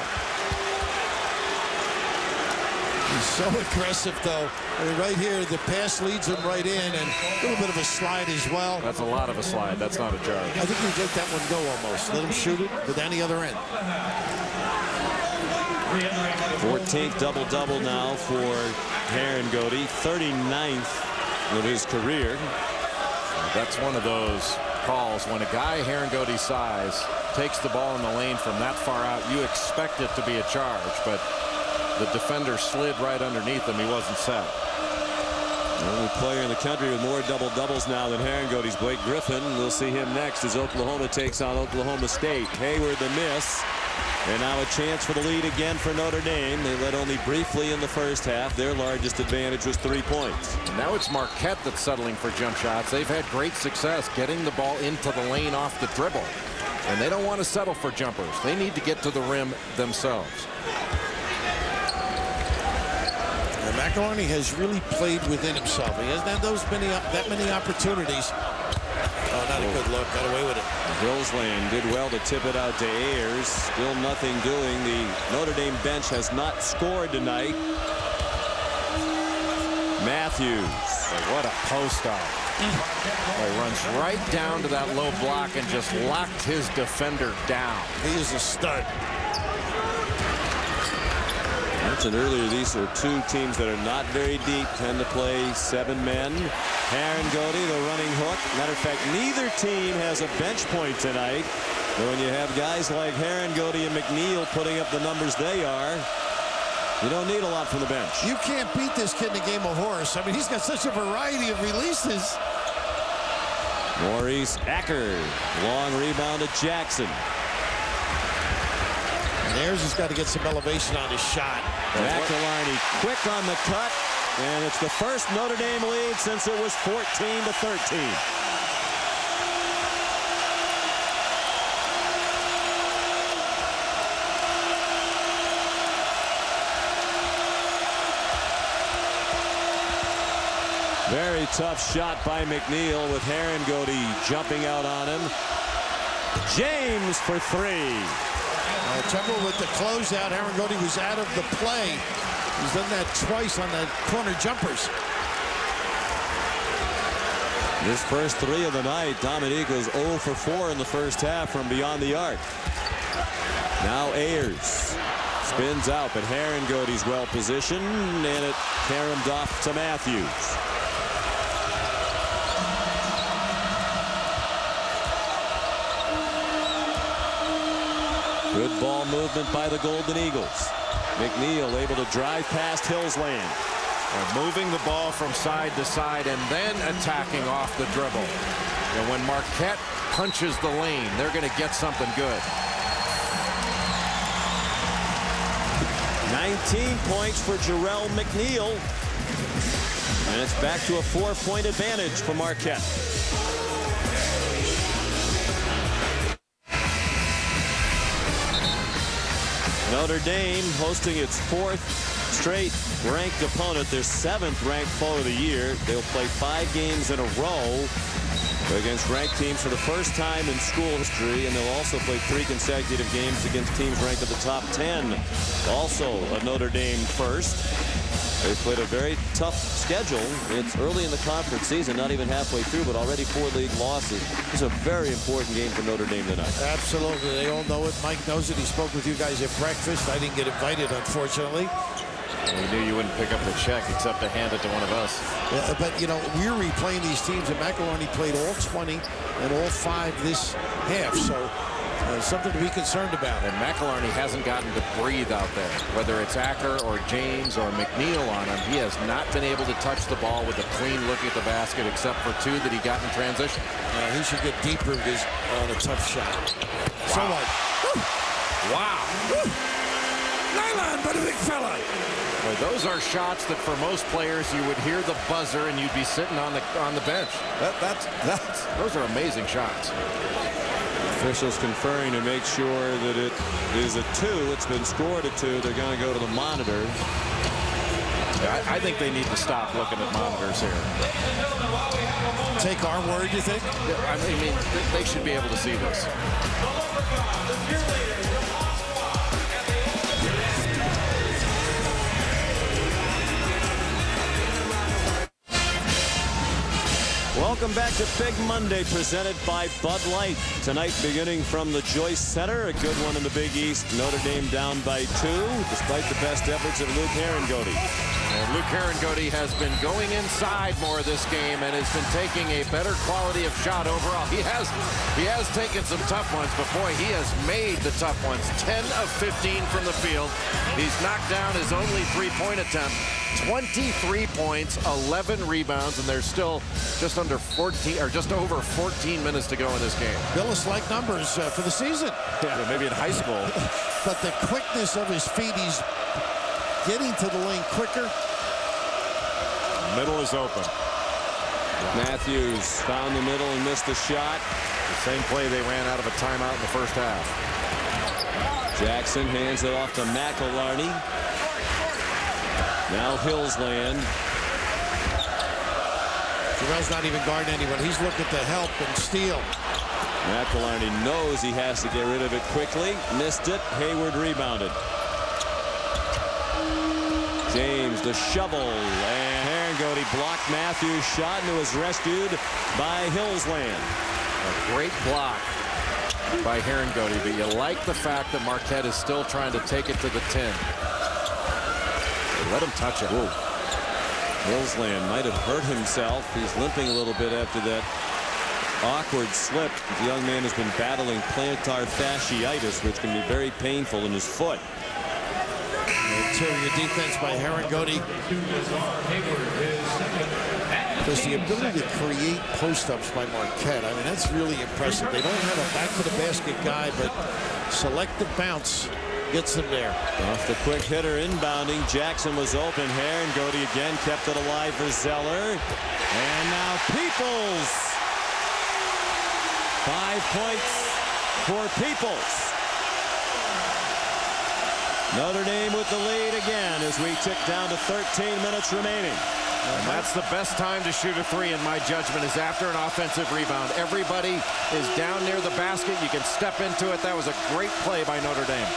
He's so aggressive, though. I mean, right here, the pass leads him right in, and a little bit of a slide as well. That's a lot of a slide. That's not a charge. I think he'd let that one go almost. Let him shoot it with any other end. 14th double-double now for Herringody, 39th of his career. That's one of those calls when a guy Herringody's size takes the ball in the lane from that far out. You expect it to be a charge, but the defender slid right underneath him. He wasn't set. The only player in the country with more double-doubles now than Herringody's Blake Griffin. We'll see him next as Oklahoma takes on Oklahoma State. Hayward the miss. And now a chance for the lead again for Notre Dame. They led only briefly in the first half. Their largest advantage was 3 points. Now it's Marquette that's settling for jump shots. They've had great success getting the ball into the lane off the dribble. And they don't want to settle for jumpers. They need to get to the rim themselves. And McElharney has really played within himself. He hasn't had that many opportunities. Oh, not a good look. Got away with it. Hillsland did well to tip it out to Ayers. Still nothing doing. The Notre Dame bench has not scored tonight. Matthews. Oh, what a post-up. He runs right down to that low block and just locked his defender down. He is a stud. I mentioned earlier, these are two teams that are not very deep, tend to play 7 men. Herringody, the running hook. Matter of fact, neither team has a bench point tonight. But when you have guys like Herringody and McNeil putting up the numbers they are, you don't need a lot from the bench. You can't beat this kid in a game of horse. I mean, he's got such a variety of releases. Maurice Acker, long rebound to Jackson. And Ayers has got to get some elevation on his shot. McElharney quick on the cut, and it's the first Notre Dame lead since it was 14-13. Very tough shot by McNeil with Herringody jumping out on him. James for 3. Trouble with the closeout. Herringody was out of the play. He's done that twice on the corner jumpers. His first 3 of the night. Dominique was 0 for 4 in the first half from beyond the arc. Now Ayers spins out, but Herringody's well positioned, and it caromed off to Matthews. Good ball movement by the Golden Eagles. McNeil able to drive past Hillsland. They're moving the ball from side to side and then attacking off the dribble. And when Marquette punches the lane, they're going to get something good. 19 points for Jarrell McNeil. And it's back to a 4-point advantage for Marquette. Notre Dame hosting its 4th straight ranked opponent, their 7th ranked foe of the year. They'll play 5 games in a row against ranked teams for the first time in school history, and they'll also play 3 consecutive games against teams ranked at the top 10. Also a Notre Dame first. They've played a very tough schedule. It's early in the conference season, not even halfway through, but already 4 league losses. It's a very important game for Notre Dame tonight. Absolutely. They all know it. Mike knows it. He spoke with you guys at breakfast. I didn't get invited, unfortunately. We knew you wouldn't pick up the check except to hand it to one of us. But, you know, we're replaying these teams, and McElharney played all 20 and all 5 this half. So something to be concerned about. And McElharney hasn't gotten to breathe out there. Whether it's Acker or James or McNeil on him, he has not been able to touch the ball with a clean look at the basket except for 2 that he got in transition. He should get deeper on a tough shot. Wow. So what? Wow. Nylon, but a big fella. Boy, those are shots that for most players you would hear the buzzer and you'd be sitting on the bench. Those are amazing shots. Officials conferring to make sure that it is a 2. It's been scored a 2. They're going to go to the monitor. Yeah, I think they need to stop looking at monitors here. Take our word, you think? I mean, they should be able to see this. Welcome back to Big Monday, presented by Bud Light. Tonight, beginning from the Joyce Center, a good one in the Big East. Notre Dame down by 2, despite the best efforts of Luke Herringody. And Luke Herringody has been going inside more this game and has been taking a better quality of shot overall. He has taken some tough ones, but boy, he has made the tough ones. 10 of 15 from the field. He's knocked down his only 3-point attempt. 23 points, 11 rebounds, and there's still just under 14 or just over 14 minutes to go in this game. Billis-like numbers for the season. Yeah, maybe in high school. But the quickness of his feet, he's getting to the lane quicker. Middle is open. Matthews found the middle and missed the shot. The same play they ran out of a timeout in the first half. Jackson hands it off to McElharney. Now Hillsland. Terrell's not even guarding anyone. He's looking to help and steal. McElharney knows he has to get rid of it quickly. Missed it. Hayward rebounded. James, the shovel, and Herringody blocked Matthews' shot and it was rescued by Hillsland. A great block by Herringody, but you like the fact that Marquette is still trying to take it to the 10. Let him touch it. Whoa. Hillsland might have hurt himself. He's limping a little bit after that awkward slip. The young man has been battling plantar fasciitis, which can be very painful in his foot. Interior defense by Herringody. There's the ability to create post-ups by Marquette. I mean, that's really impressive. They don't have a back-to-the-basket guy, but selective bounce gets them there. Off the quick hitter inbounding. Jackson was open. Herringody again kept it alive for Zeller. And now Peoples. 5 points for Peoples. Notre Dame with the lead again as we tick down to 13 minutes remaining. And that's the best time to shoot a 3 in my judgment, is after an offensive rebound. Everybody is down near the basket. You can step into it. That was a great play by Notre Dame.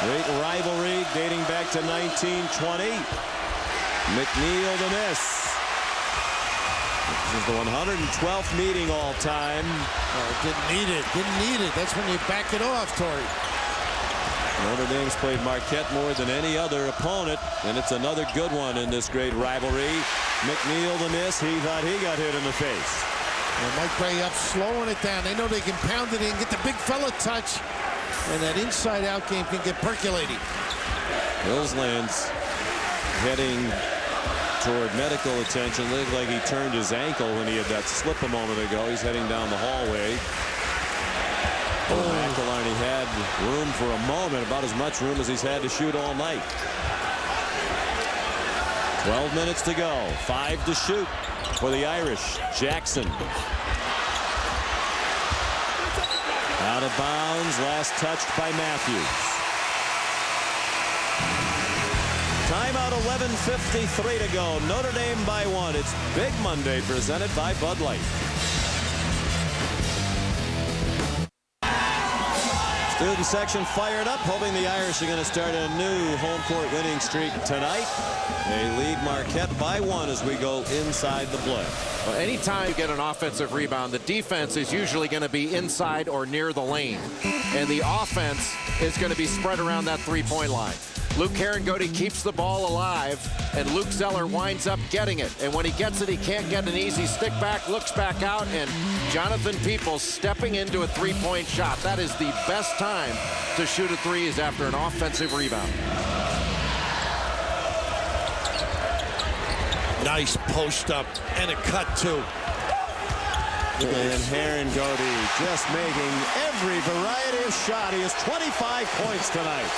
Great rivalry dating back to 1920. McNeil the miss. This is the 112th meeting all time. Oh, didn't need it. Didn't need it. That's when you back it off, Torrey. Notre Dame's played Marquette more than any other opponent, and it's another good one in this great rivalry. McNeil the miss. He thought he got hit in the face. And Mike Bray up, slowing it down. They know they can pound it in, get the big fella touch, and that inside-out game can get percolating. Hillsland's heading toward medical attention. Looked like he turned his ankle when he had that slip a moment ago. He's heading down the hallway. McElharney had room for a moment, about as much room as he's had to shoot all night. 12 minutes to go. 5 to shoot for the Irish. Jackson. Out of bounds. Last touched by Matthews. Timeout, 11:53 to go. Notre Dame by 1. It's Big Monday presented by Bud Light. Student section fired up, hoping the Irish are going to start a new home court winning streak tonight. They lead Marquette by 1 as we go inside the play. Well, anytime you get an offensive rebound, the defense is usually going to be inside or near the lane. And the offense is going to be spread around that three-point line. Luke Herringody keeps the ball alive, and Luke Zeller winds up getting it. And when he gets it, he can't get an easy stick back, looks back out, and Jonathan Peoples stepping into a three-point shot. That is the best time to shoot a three, is after an offensive rebound. Nice post up and a cut too. And Herringody just making every variety of shot. He has 25 points tonight.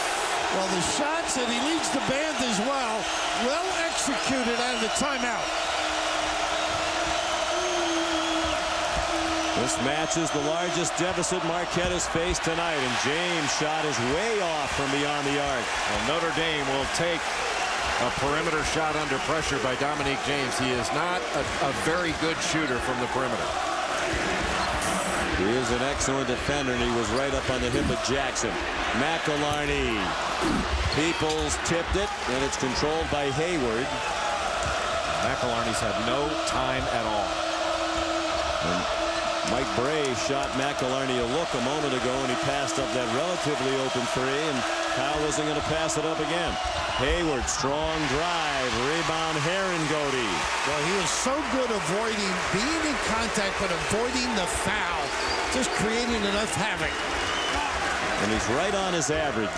Well, the shots, and he leads the band as well. Well executed out of the timeout. This match is the largest deficit Marquette has faced tonight, and James' shot is way off from beyond the arc. Well, Notre Dame will take a perimeter shot under pressure by Dominique James. He is not a very good shooter from the perimeter. He is an excellent defender, and he was right up on the hip of Jackson. McElharney. Peoples tipped it, and it's controlled by Hayward. McElharney's had no time at all. And Mike Bray shot McElharney a look a moment ago, and he passed up that relatively open three, and Kyle isn't going to pass it up again. Hayward, strong drive, rebound Herringody. Well, he was so good avoiding being in contact, but avoiding the foul, just creating enough havoc. And he's right on his average.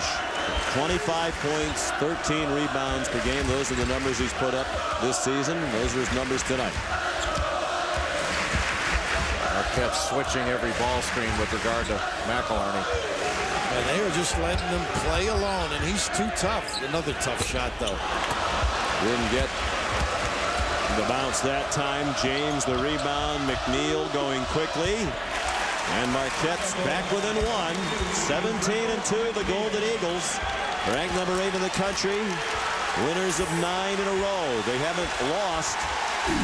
25 points, 13 rebounds per game. Those are the numbers he's put up this season. Those are his numbers tonight. Marquette switching every ball screen with regard to McElharney. And they were just letting him play alone, and he's too tough. Another tough shot, though. Didn't get the bounce that time. James the rebound. McNeil going quickly. And Marquette's back within 1. 17-2, the Golden Eagles. Ranked number 8 in the country. Winners of 9 in a row. They haven't lost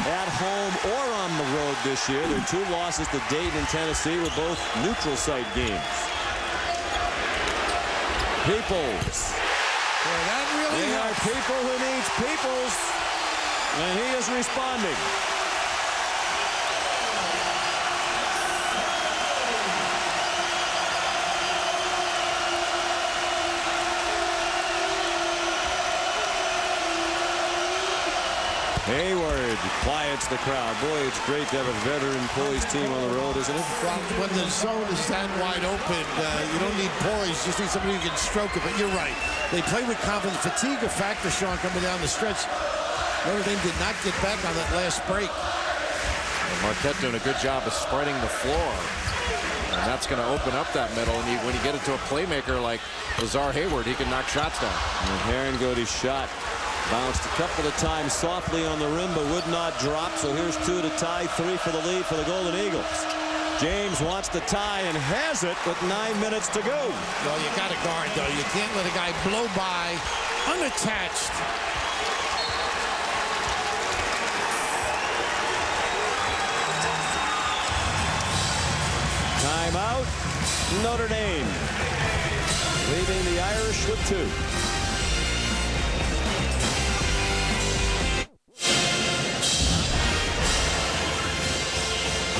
at home or on the road this year. Their 2 losses to Dayton and Tennessee were both neutral site games. Peoples. Boy, that really They are helps. people who needs Peoples. And he is responding. Hayward quiets the crowd. Boy, it's great to have a veteran poise team on the road, isn't it? Well, when the zone is that wide open, you don't need poise. You just need somebody who can stroke it. But you're right. They play with confidence. Fatigue a factor, Sean, coming down the stretch. Notre Dame did not get back on that last break. And Marquette doing a good job of spreading the floor. And that's going to open up that middle. And when you get it to a playmaker like Lazar Hayward, he can knock shots down. And Herringody's shot bounced a couple of times softly on the rim, but would not drop. So here's 2 to tie, 3 for the lead for the Golden Eagles. James wants to tie and has it with 9 minutes to go. Well, you got to guard, though. You can't let a guy blow by unattached. Timeout, Notre Dame. Leaving the Irish with 2.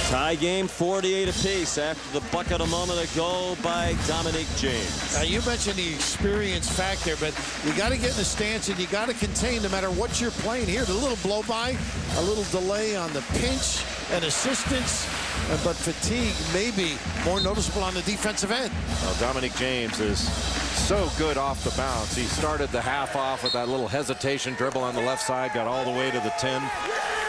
Tie game, 48 apiece after the bucket a moment ago by Dominique James. Now, you mentioned the experience factor, but you got to get in the stance and you got to contain no matter what you're playing here. The little blow by, a little delay on the pinch and assistance, but fatigue may be more noticeable on the defensive end. Well, Dominique James is so good off the bounce. He started the half off with that little hesitation dribble on the left side, got all the way to the 10.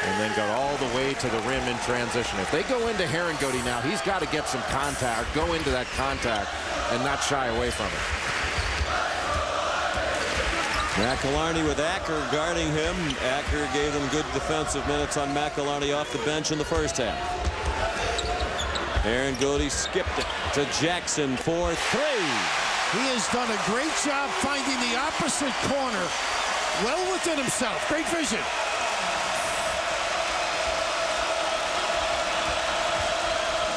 And then got all the way to the rim in transition. If they go into Herringody now, he's got to get some contact, go into that contact, and not shy away from it. McElharney with Acker guarding him. Acker gave them good defensive minutes on McElharney off the bench in the first half. Aaron Goody skipped it to Jackson for 3. He has done a great job finding the opposite corner. Well within himself. Great vision.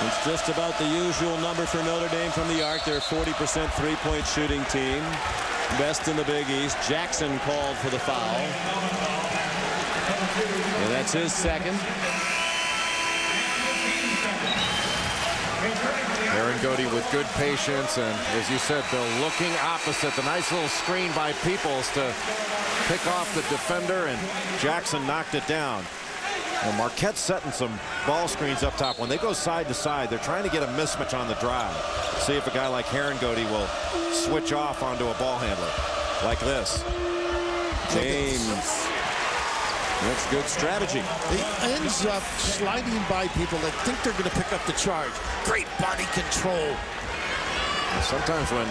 It's just about the usual number for Notre Dame from the arc. They're a 40% three-point shooting team. Best in the Big East. Jackson called for the foul. And that's his second. Aaron Goody with good patience, and as you said, Bill, looking opposite. The nice little screen by Peoples to pick off the defender, and Jackson knocked it down. Well, Marquette's setting some ball screens up top. When they go side to side, they're trying to get a mismatch on the drive. See if a guy like Aaron Goody will switch off onto a ball handler like this. James. That's good strategy. He ends up sliding by people that think they're going to pick up the charge. Great body control. Sometimes when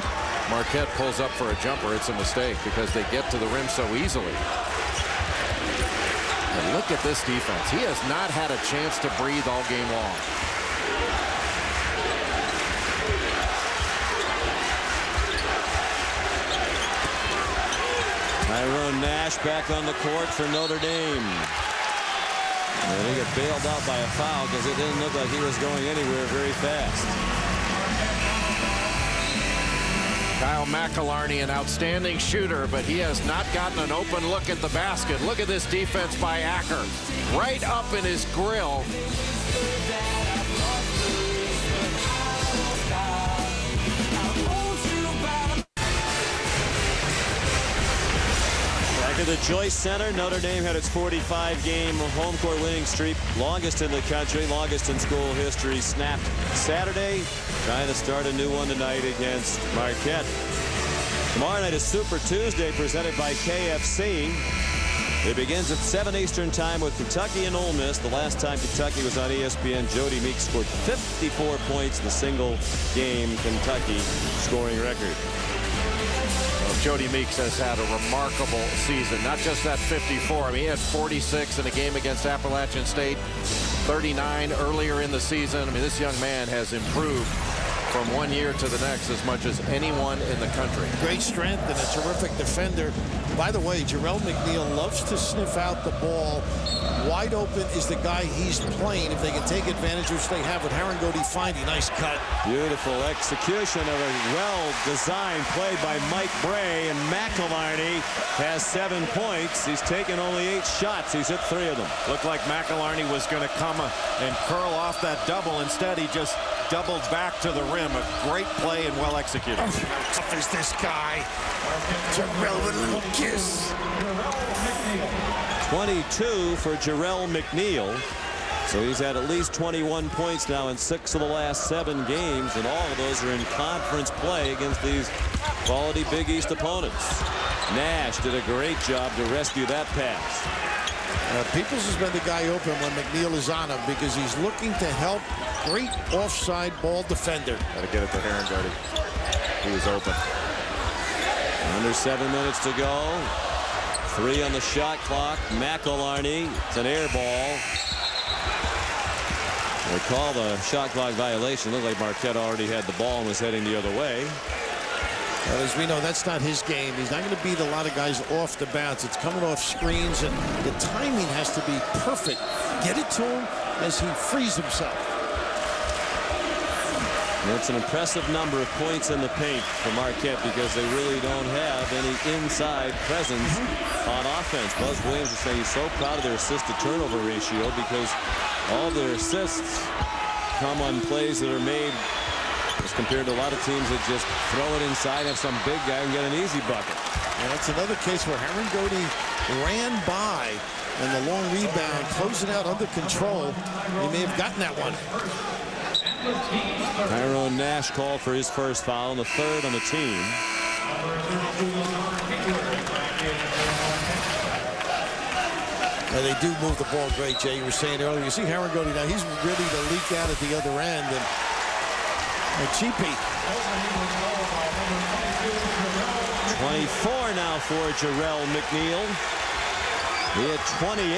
Marquette pulls up for a jumper, it's a mistake because they get to the rim so easily. And look at this defense. He has not had a chance to breathe all game long. Tyrone Nash back on the court for Notre Dame. And they get bailed out by a foul because it didn't look like he was going anywhere very fast. Kyle McIlharney, an outstanding shooter, but he has not gotten an open look at the basket. Look at this defense by Acker. Right up in his grill. Back at the Joyce Center, Notre Dame had its 45-game home court winning streak, longest in the country, longest in school history, snapped Saturday. Trying to start a new one tonight against Marquette. Tomorrow night is Super Tuesday presented by KFC. It begins at 7 Eastern time with Kentucky and Ole Miss. The last time Kentucky was on ESPN, Jody Meeks scored 54 points, the single game Kentucky scoring record. Jody Meeks has had a remarkable season. Not just that 54. I mean, he had 46 in a game against Appalachian State, 39 earlier in the season. I mean, this young man has improved from one year to the next as much as anyone in the country. Great strength and a terrific defender. By the way, Jarrell McNeil loves to sniff out the ball. Wide open is the guy he's playing. If they can take advantage, which they have with Aaron Goody finding. Nice cut. Beautiful execution of a well-designed play by Mike Bray, and McIlharney has 7 points. He's taken only 8 shots. He's hit 3 of them. Looked like McIlharney was going to come and curl off that double. Instead, he just doubled back to the rim. A great play and well executed. How tough is this guy? Jarrell with a little kiss. 22 for Jarrell McNeil. So he's had at least 21 points now in 6 of the last 7 games, and all of those are in conference play against these quality Big East opponents. Nash did a great job to rescue that pass. Peoples has been the guy open when McNeil is on him because he's looking to help. Great offside ball defender. Got to get it to Aaron Goody. He was open. Under 7 minutes to go. 3 on the shot clock. McIlharney. It's an air ball. They call the shot clock violation. Looked like Marquette already had the ball and was heading the other way. Well, as we know, that's not his game. He's not going to beat a lot of guys off the bounce. It's coming off screens, and the timing has to be perfect. Get it to him as he frees himself. It's an impressive number of points in the paint for Marquette because they really don't have any inside presence on offense. Buzz Williams is saying he's so proud of their assist-to-turnover ratio because all their assists come on plays that are made as compared to a lot of teams that just throw it inside, have some big guy and get an easy bucket. And that's another case where Aaron Goody ran by, and the long rebound, closing out under control. He may have gotten that one. Tyrone Nash called for his first foul and the 3rd on the team. And they do move the ball great, Jay. You were saying earlier. You see Aaron Goody now. He's ready to leak out at the other end. And Cheapy. 24 now for Jarrell McNeil. He had 28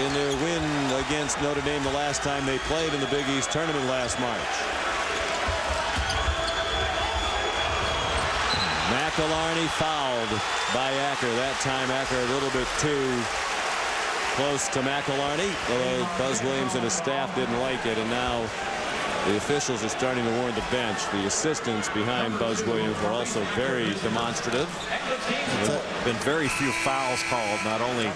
in their win against Notre Dame the last time they played in the Big East tournament last March. McElharney fouled by Acker. That time Acker a little bit too close to McElharney, although Buzz Williams and his staff didn't like it, and now the officials are starting to warn the bench. The assistants behind Buzz Williams were also very demonstrative. There's been very few fouls called, not only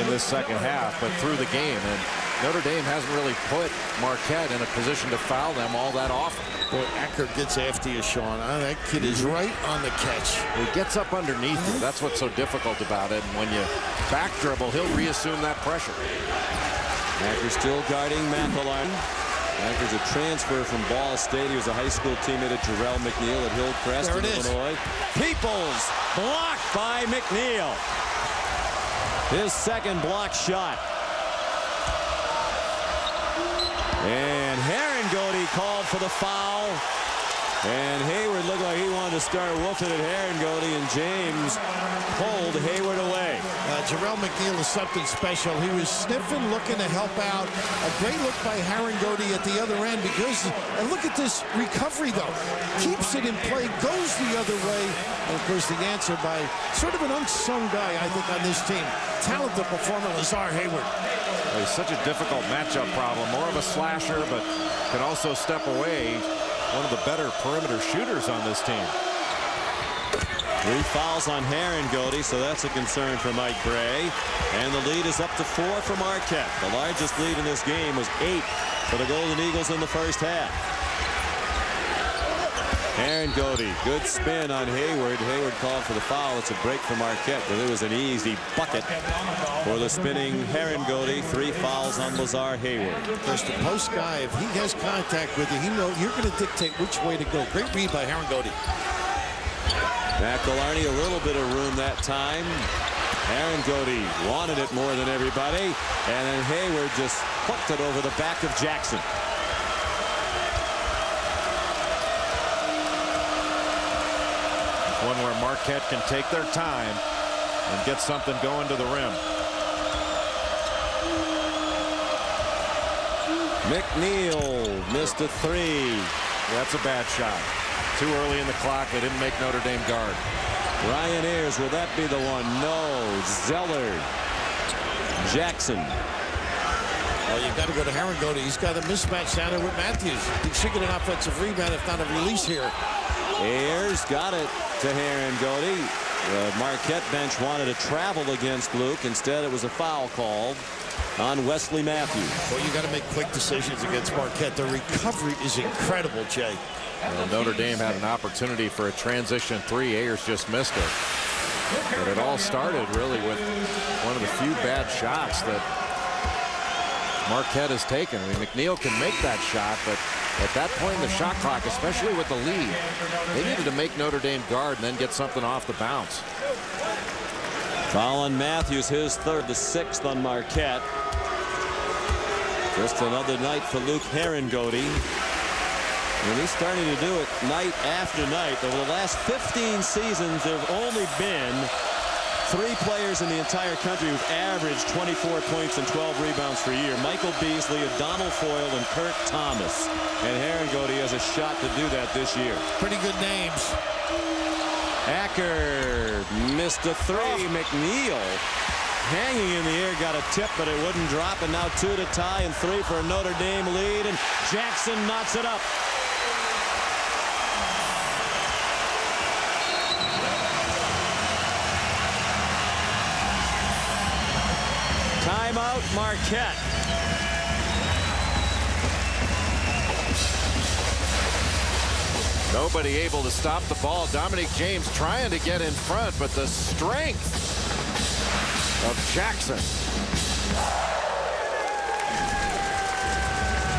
in this second half, but through the game. And Notre Dame hasn't really put Marquette in a position to foul them all that often. Boy, Acker gets after you, Sean. That kid is right on the catch. He gets up underneath you. That's what's so difficult about it. And when you back dribble, he'll reassume that pressure. Acker still guarding McElharney. Acker's a transfer from Ball State. He was a high school teammate of Jarrell McNeil at Hillcrest in Illinois. Peoples blocked by McNeil. His second block shot. And Herringody called for the foul. And Hayward looked like he wanted to start woofing at Herringody, and James pulled Hayward away. Jarrell McNeil is something special. He was sniffing, looking to help out. A great look by Herringody at the other end because, and look at this recovery though. Keeps it in play, goes the other way. And of course the answer by sort of an unsung guy, I think, on this team. Talented performer, Lazar Hayward. He's such a difficult matchup problem. More of a slasher, but can also step away. One of the better perimeter shooters on this team. 3 fouls on Herringody, so that's a concern for Mike Bray. And the lead is up to 4 for Marquette. The largest lead in this game was 8 for the Golden Eagles in the first half. Herringody, good spin on Hayward. Hayward called for the foul. It's a break for Marquette, but it was an easy bucket for the spinning Herringody. 3 fouls on Lazar Hayward. Just the post guy, if he has contact with you, he knows you're going to dictate which way to go. Great read by Herringody. McElharney a little bit of room that time. Herringody wanted it more than everybody, and then Hayward just hooked it over the back of Jackson. One where Marquette can take their time and get something going to the rim. McNeil missed a 3. That's a bad shot. Too early in the clock. They didn't make Notre Dame guard. Ryan Ayers, will that be the one? No. Zeller. Jackson. Well, you got to go to Herringody. He's got a mismatch down there with Matthews. He should get an offensive rebound, if not a release here. Ayers got it to Herringody. The Marquette bench wanted to travel against Luke. Instead, it was a foul called on Wesley Matthews. Well, you got to make quick decisions against Marquette. The recovery is incredible, Jay. Well, Notre Dame had an opportunity for a transition 3. Ayers just missed it. But it all started really with one of the few bad shots that Marquette has taken. I mean, McNeil can make that shot, but at that point in the shot clock, especially with the lead, they needed to make Notre Dame guard and then get something off the bounce. Foul on Matthews, his 3rd, the 6th on Marquette. Just another night for Luke Herringody. And he's starting to do it night after night. Over the last 15 seasons, there have only been 3 players in the entire country who've averaged 24 points and 12 rebounds per year. Michael Beasley, Donald Foyle, and Kurt Thomas. And Herringody has a shot to do that this year. Pretty good names. Acker missed a 3. McNeil hanging in the air, got a tip, but it wouldn't drop. And now 2 to tie and 3 for a Notre Dame lead. And Jackson knocks it up. Timeout, Marquette. Nobody able to stop the ball. Dominic James trying to get in front, but the strength of Jackson.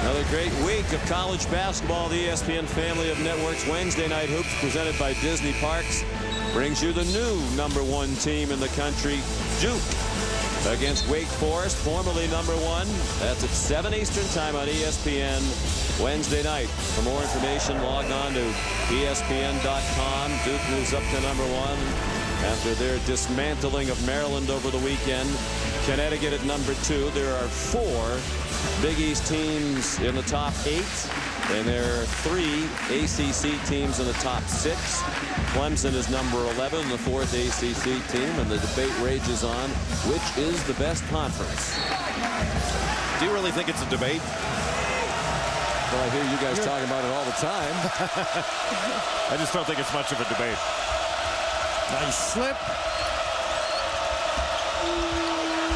Another great week of college basketball. The ESPN family of networks. Wednesday Night Hoops, presented by Disney Parks, brings you the new #1 team in the country, Duke, against Wake Forest, formerly #1. That's at 7 Eastern time on ESPN Wednesday night. For more information, log on to ESPN.com. Duke moves up to #1 after their dismantling of Maryland over the weekend. Connecticut at #2. There are 4 Big East teams in the top 8, and there are 3 ACC teams in the top 6. Clemson is number 11, the 4th ACC team, and the debate rages on which is the best conference. Do you really think it's a debate? Well, I hear you guys talking about it all the time. I just don't think it's much of a debate. Nice slip.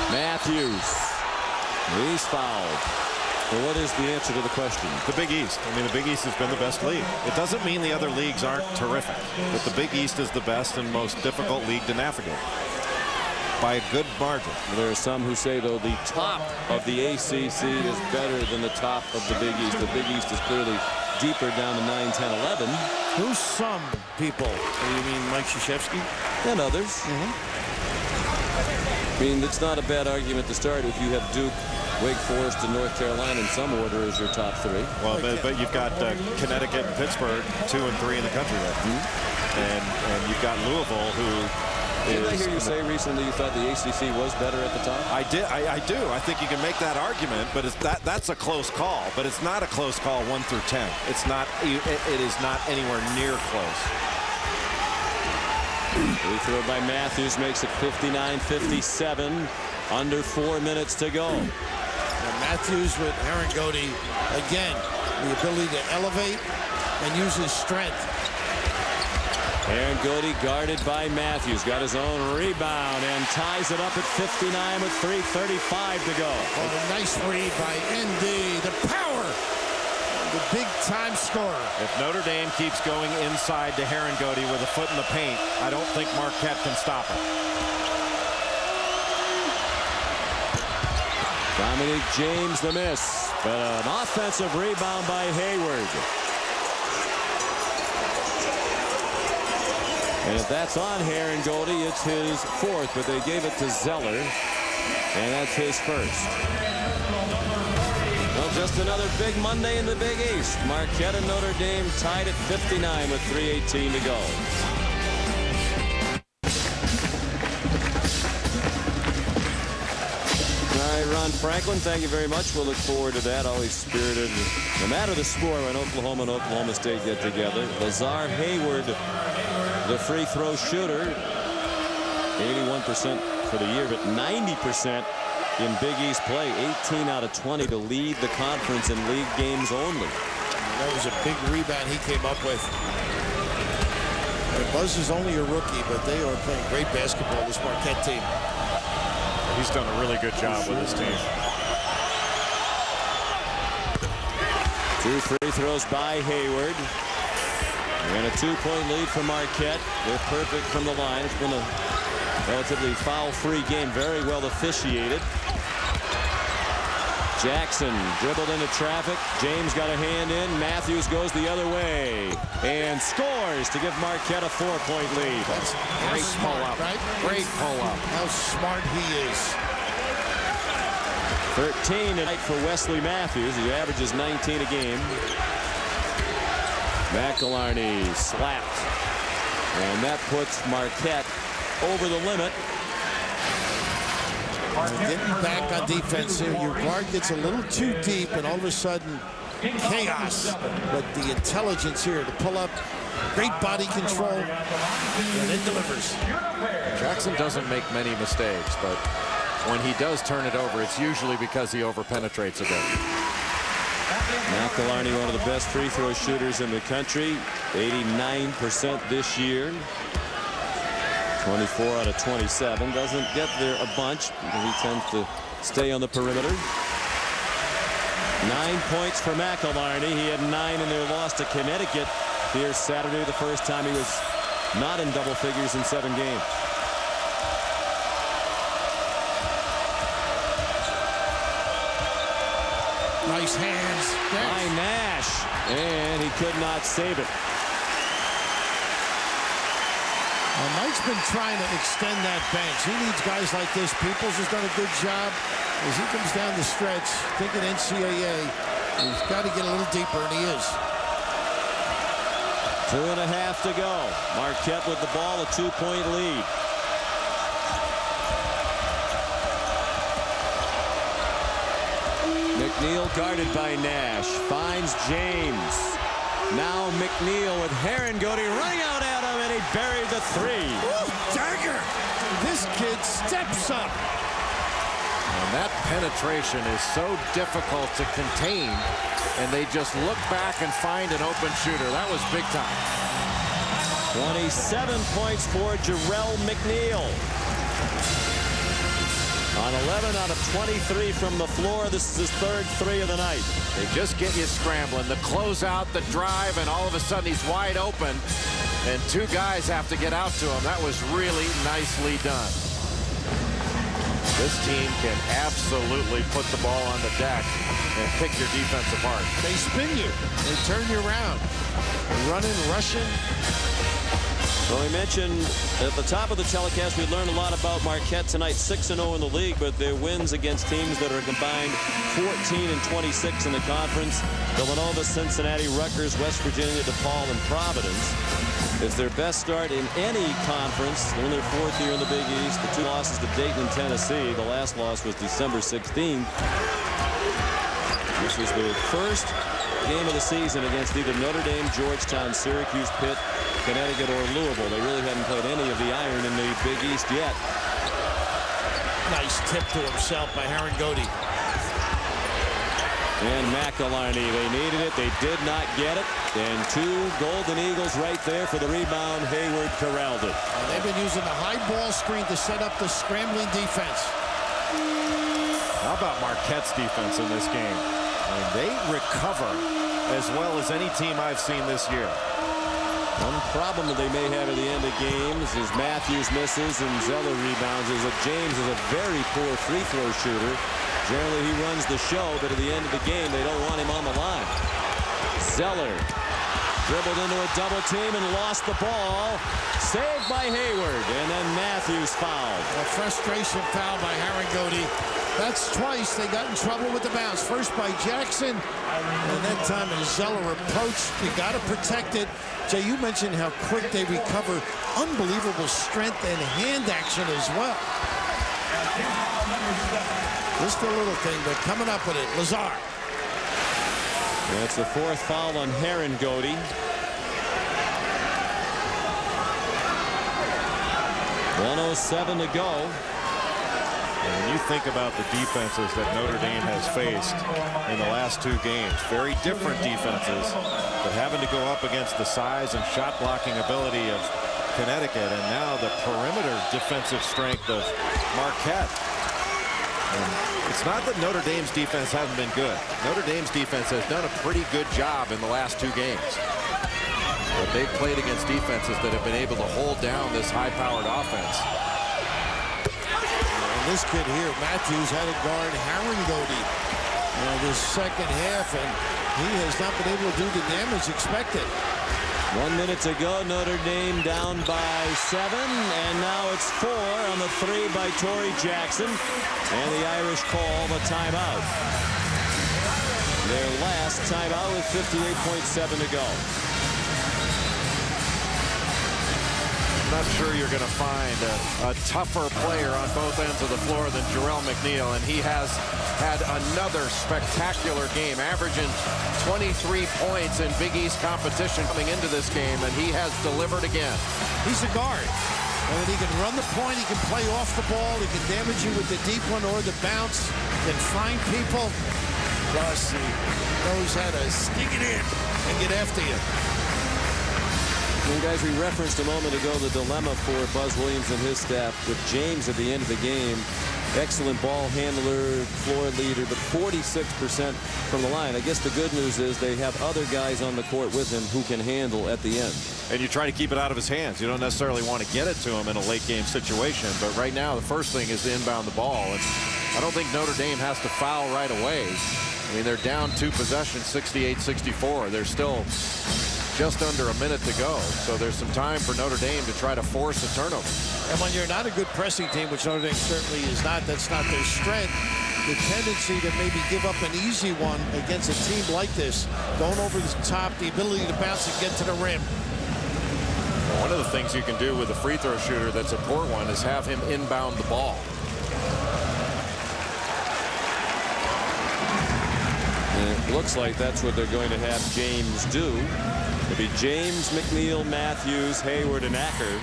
Matthews. He's fouled. Well, what is the answer to the question? The Big East. I mean, the Big East has been the best league. It doesn't mean the other leagues aren't terrific, but the Big East is the best and most difficult league to navigate by a good margin. There are some who say, though, the top of the ACC is better than the top of the Big East. The Big East is clearly deeper down to 9, 10, 11. Who's some people? You mean Mike Krzyzewski? And others. I mean, it's not a bad argument to start if you have Duke, Wake Forest, and North Carolina in some order as your top 3. Well, but you've got Connecticut and Pittsburgh, 2 and 3 in the country there. And you've got Louisville, who Didn't I hear you say recently you thought the ACC was better at the top? I did. I do. I think you can make that argument, but that's a close call. But it's not a close call 1 through 10. It's not. It is not anywhere near close. Free throw by Matthews makes it 59-57. Under 4 minutes to go. Matthews with Herringody again, the ability to elevate and use his strength. Herringody guarded by Matthews, got his own rebound and ties it up at 59 with 3:35 to go. Oh, a nice read by ND. The power, the big-time scorer. If Notre Dame keeps going inside to Herringody with a foot in the paint, I don't think Marquette can stop it. Dominic James the miss, but an offensive rebound by Hayward. And if that's on Herringody, it's his 4th, but they gave it to Zeller, and that's his 1st. Well, just another big Monday in the Big East. Marquette and Notre Dame tied at 59 with 3:18 to go. All right, Ron Franklin, thank you very much. We'll look forward to that. Always spirited. No matter the score, when Oklahoma and Oklahoma State get together. Lazar Hayward, the free throw shooter, 81% for the year, but 90% in Big East play. 18 out of 20 to lead the conference in league games only. That was a big rebound he came up with. And Buzz is only a rookie, but they are playing great basketball, this Marquette team. He's done a really good job with his team. 2 free throws by Hayward. And a 2-point lead for Marquette. They're perfect from the line. It's been a relatively foul-free game, very well officiated. Jackson dribbled into traffic. James got a hand in. Matthews goes the other way and scores to give Marquette a 4-point lead. That's Great smart, pull-up. right? Great pull-up. How smart he is. 13 tonight for Wesley Matthews. He averages 19 a game. McElharney slapped. And that puts Marquette over the limit. Getting back on defense here. Your guard gets a little too deep, and all of a sudden, chaos. But the intelligence here to pull up, great body control, and it delivers. Jackson doesn't make many mistakes, but when he does turn it over, it's usually because he overpenetrates a bit. McElharney, one of the best free throw shooters in the country, 89% this year. 24 out of 27. Doesn't get there a bunch because he tends to stay on the perimeter. 9 points for McElharney. He had 9 in their loss to Connecticut here Saturday, the first time he was not in double figures in 7 games. Nice hands. By Nash, and he could not save it. Mike's been trying to extend that bench. He needs guys like this. Peoples has done a good job as he comes down the stretch, thinking NCAA. He's got to get a little deeper, and he is. 2.5 to go. Marquette with the ball, a 2-point lead. McNeil guarded by Nash. Finds James. Now McNeil with Herringody running out at him, and he buried the three. Ooh, dagger. This kid steps up. And that penetration is so difficult to contain, and they just look back and find an open shooter. That was big time. 27 points for Jarrell McNeil. On 11 out of 23 from the floor. This is his third three of the night. They just get you scrambling. The closeout, the drive, and all of a sudden he's wide open. And two guys have to get out to him. That was really nicely done. This team can absolutely put the ball on the deck and pick your defense apart. They spin you. They turn you around. Running, rushing. Well, we mentioned at the top of the telecast we learned a lot about Marquette tonight, 6-0 in the league, but their wins against teams that are combined 14 and 26 in the conference. Villanova, Cincinnati, Rutgers, West Virginia, DePaul, and Providence. It's their best start in any conference. They're in their fourth year in the Big East. The two losses to Dayton and Tennessee. The last loss was December 16th. This was the first game of the season against either Notre Dame, Georgetown, Syracuse, Pitt, Connecticut, or Louisville. They really hadn't played any of the iron in the Big East yet. Nice tip to himself by Harangody. And McElhinney, they needed it. They did not get it. And two Golden Eagles right there for the rebound. Hayward corralled it. And they've been using the high ball screen to set up the scrambling defense. How about Marquette's defense in this game? I mean, they recover as well as any team I've seen this year. One problem that they may have at the end of games is Matthews misses and Zeller rebounds. Is that James is a very poor free throw shooter. Generally, he runs the show, but at the end of the game, they don't want him on the line. Zeller dribbled into a double team and lost the ball. Saved by Hayward, and then Matthews fouled. A frustration foul by Harangody. That's twice they got in trouble with the bounce. First by Jackson, and that time as Zeller approached. You got to protect it. Jay, you mentioned how quick they recover. Unbelievable strength and hand action as well. Just a little thing, but coming up with it, Lazar. That's the fourth foul on Harangody. 1:07 to go. And when you think about the defenses that Notre Dame has faced in the last two games, very different defenses, but having to go up against the size and shot blocking ability of Connecticut, and now the perimeter defensive strength of Marquette. And it's not that Notre Dame's defense hasn't been good. Notre Dame's defense has done a pretty good job in the last two games. But they've played against defenses that have been able to hold down this high-powered offense. This kid here, Matthews, had to guard Harangody this second half, and he has not been able to do the damage expected. 1 minute to go. Notre Dame down by 7, and now it's 4 on the three by Torrey Jackson, and the Irish call the timeout. Their last timeout with 58.7 to go. I'm not sure you're going to find a tougher player on both ends of the floor than Jarrell McNeil, and he has had another spectacular game, averaging 23 points in Big East competition coming into this game, and he has delivered again. He's a guard. And he can run the point, he can play off the ball, he can damage you with the deep one or the bounce, can find people. Plus, he knows how to sneak it in and get after you. And guys, we referenced a moment ago the dilemma for Buzz Williams and his staff with James at the end of the game. Excellent ball handler, floor leader, but 46% from the line. I guess the good news is they have other guys on the court with him who can handle at the end. And you try to keep it out of his hands. You don't necessarily want to get it to him in a late game situation, but right now the first thing is to inbound the ball, and I don't think Notre Dame has to foul right away. I mean, they're down 2 possessions, 68-64. They're still just under a minute to go, so there's some time for Notre Dame to try to force a turnover. And when you're not a good pressing team, which Notre Dame certainly is not, that's not their strength, the tendency to maybe give up an easy one against a team like this, going over the top, the ability to bounce and get to the rim. One of the things you can do with a free throw shooter that's a poor one is have him inbound the ball. And it looks like that's what they're going to have James do. It'll be James, McNeil, Matthews, Hayward, and Acker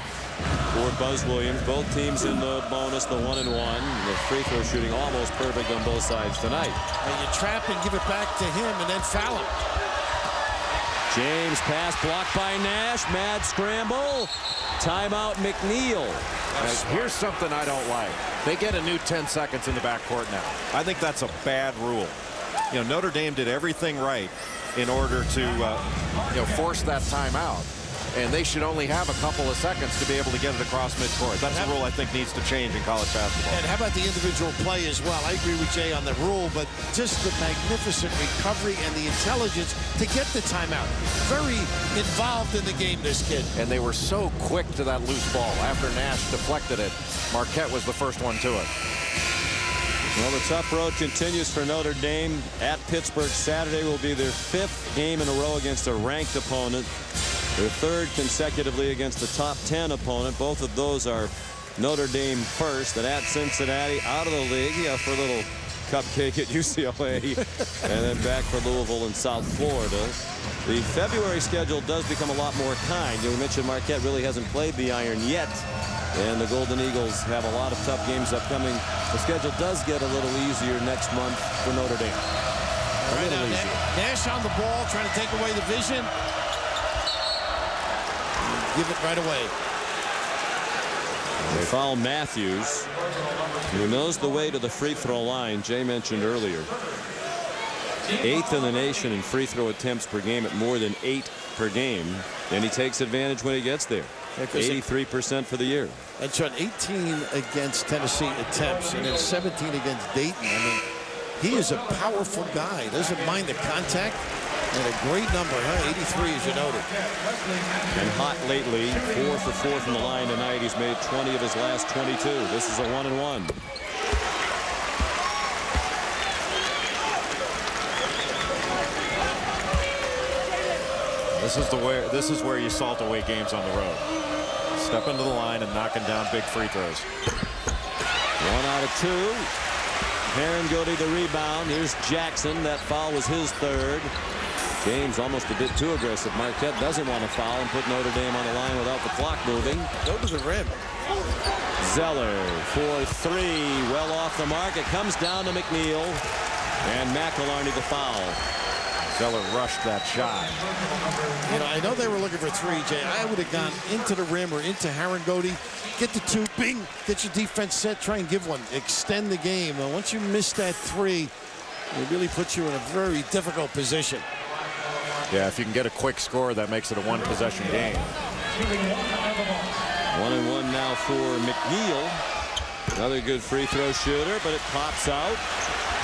for Buzz Williams. Both teams in the bonus, the 1-1. The free throw shooting almost perfect on both sides tonight. And you trap and give it back to him and then foul him. James pass blocked by Nash. Mad scramble. Timeout McNeil. Here's something I don't like. They get a new 10 seconds in the backcourt now. I think that's a bad rule. You know, Notre Dame did everything right in order to force that timeout. And they should only have a couple of seconds to be able to get it across midcourt. That's a rule I think needs to change in college basketball. And how about the individual play as well? I agree with Jay on the rule, but just the magnificent recovery and the intelligence to get the timeout. Very involved in the game, this kid. And they were so quick to that loose ball. After Nash deflected it, Marquette was the first one to it. Well, the tough road continues for Notre Dame. At Pittsburgh Saturday will be their 5th game in a row against a ranked opponent. Their 3rd consecutively against the top 10 opponent. Both of those are Notre Dame first. And at Cincinnati, out of the league, for a little cupcake at UCLA. And then back for Louisville and South Florida. The February schedule does become a lot more kind. You mentioned Marquette really hasn't played the Iron yet. And the Golden Eagles have a lot of tough games upcoming. The schedule does get a little easier next month for Notre Dame. Right now, Nash on the ball, trying to take away the vision. Give it right away. They foul Matthews, who knows the way to the free throw line. Jay mentioned earlier. 8th in the nation in free throw attempts per game at more than 8 per game. And he takes advantage when he gets there. 83% for the year. And shot 18 against Tennessee attempts and then 17 against Dayton. I mean, he is a powerful guy. Doesn't mind the contact. And a great number, 83, as you noted. And hot lately, 4 for 4 from the line tonight. He's made 20 of his last 22. This is a 1-1. This is where you salt away games on the road. Step into the line and knocking down big free throws. 1 out of 2. Herringody the rebound. Here's Jackson. That foul was his 3rd. James almost a bit too aggressive. Marquette doesn't want to foul and put Notre Dame on the line without the clock moving. Go to the rim. Zeller for 3. Well off the mark. It comes down to McNeil. And McElharney the foul. Zeller rushed that shot. I know they were looking for 3, Jay. I would have gone into the rim or into Herringody. Get the 2, bing, get your defense set, try and give one. Extend the game. Once you miss that 3, it really puts you in a very difficult position. Yeah, if you can get a quick score, that makes it a 1-possession game. 1-1 now for McNeil. Another good free throw shooter, but it pops out.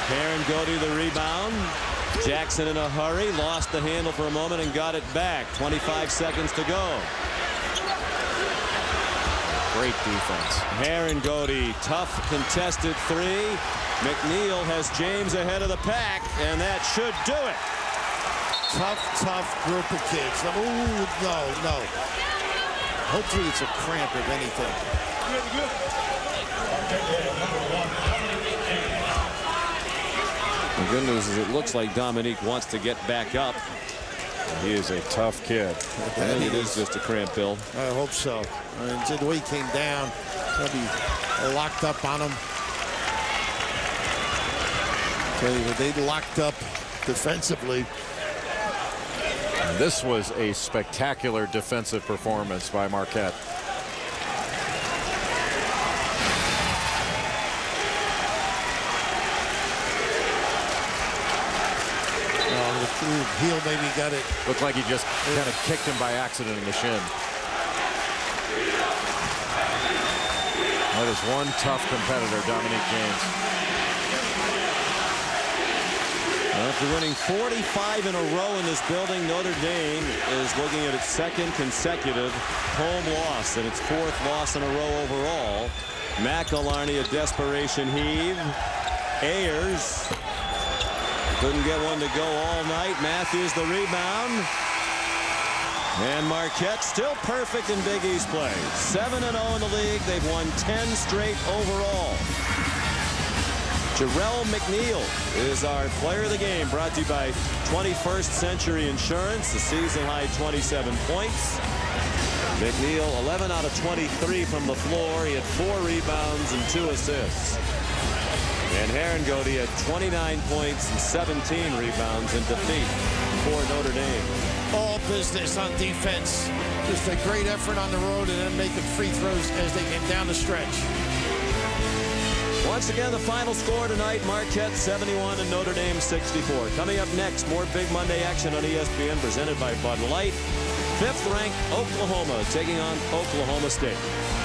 Herringody the rebound. Jackson in a hurry, lost the handle for a moment and got it back. 25 seconds to go. Great defense. Herringody, tough contested 3. McNeil has James ahead of the pack, and that should do it. Tough group of kids. Ooh, no. Hopefully it's a cramp, if anything. The good news is it looks like Dominique wants to get back up. He is a tough kid. I think it is just a cramp, Bill. I hope so. The way he came down, probably locked up on him. Tell you, they locked up defensively. This was a spectacular defensive performance by Marquette. Heel maybe got it. Looked like he just kind of kicked him by accident in the shin. That is one tough competitor, Dominique James. After winning 45 in a row in this building, Notre Dame is looking at its 2nd consecutive home loss and its 4th loss in a row overall. McElharney, a desperation heave. Ayers couldn't get one to go all night. Matthews the rebound. And Marquette still perfect in Big East play. 7-0 in the league. They've won 10 straight overall. Jarrell McNeil is our player of the game, brought to you by 21st Century Insurance. The season-high 27 points. McNeil, 11 out of 23 from the floor. He had 4 rebounds and 2 assists. And Herringody had 29 points and 17 rebounds in defeat for Notre Dame. All business on defense. Just a great effort on the road and then making free throws as they get down the stretch. Once again, the final score tonight, Marquette 71 and Notre Dame 64. Coming up next, more Big Monday action on ESPN presented by Bud Light. 5th-ranked Oklahoma taking on Oklahoma State.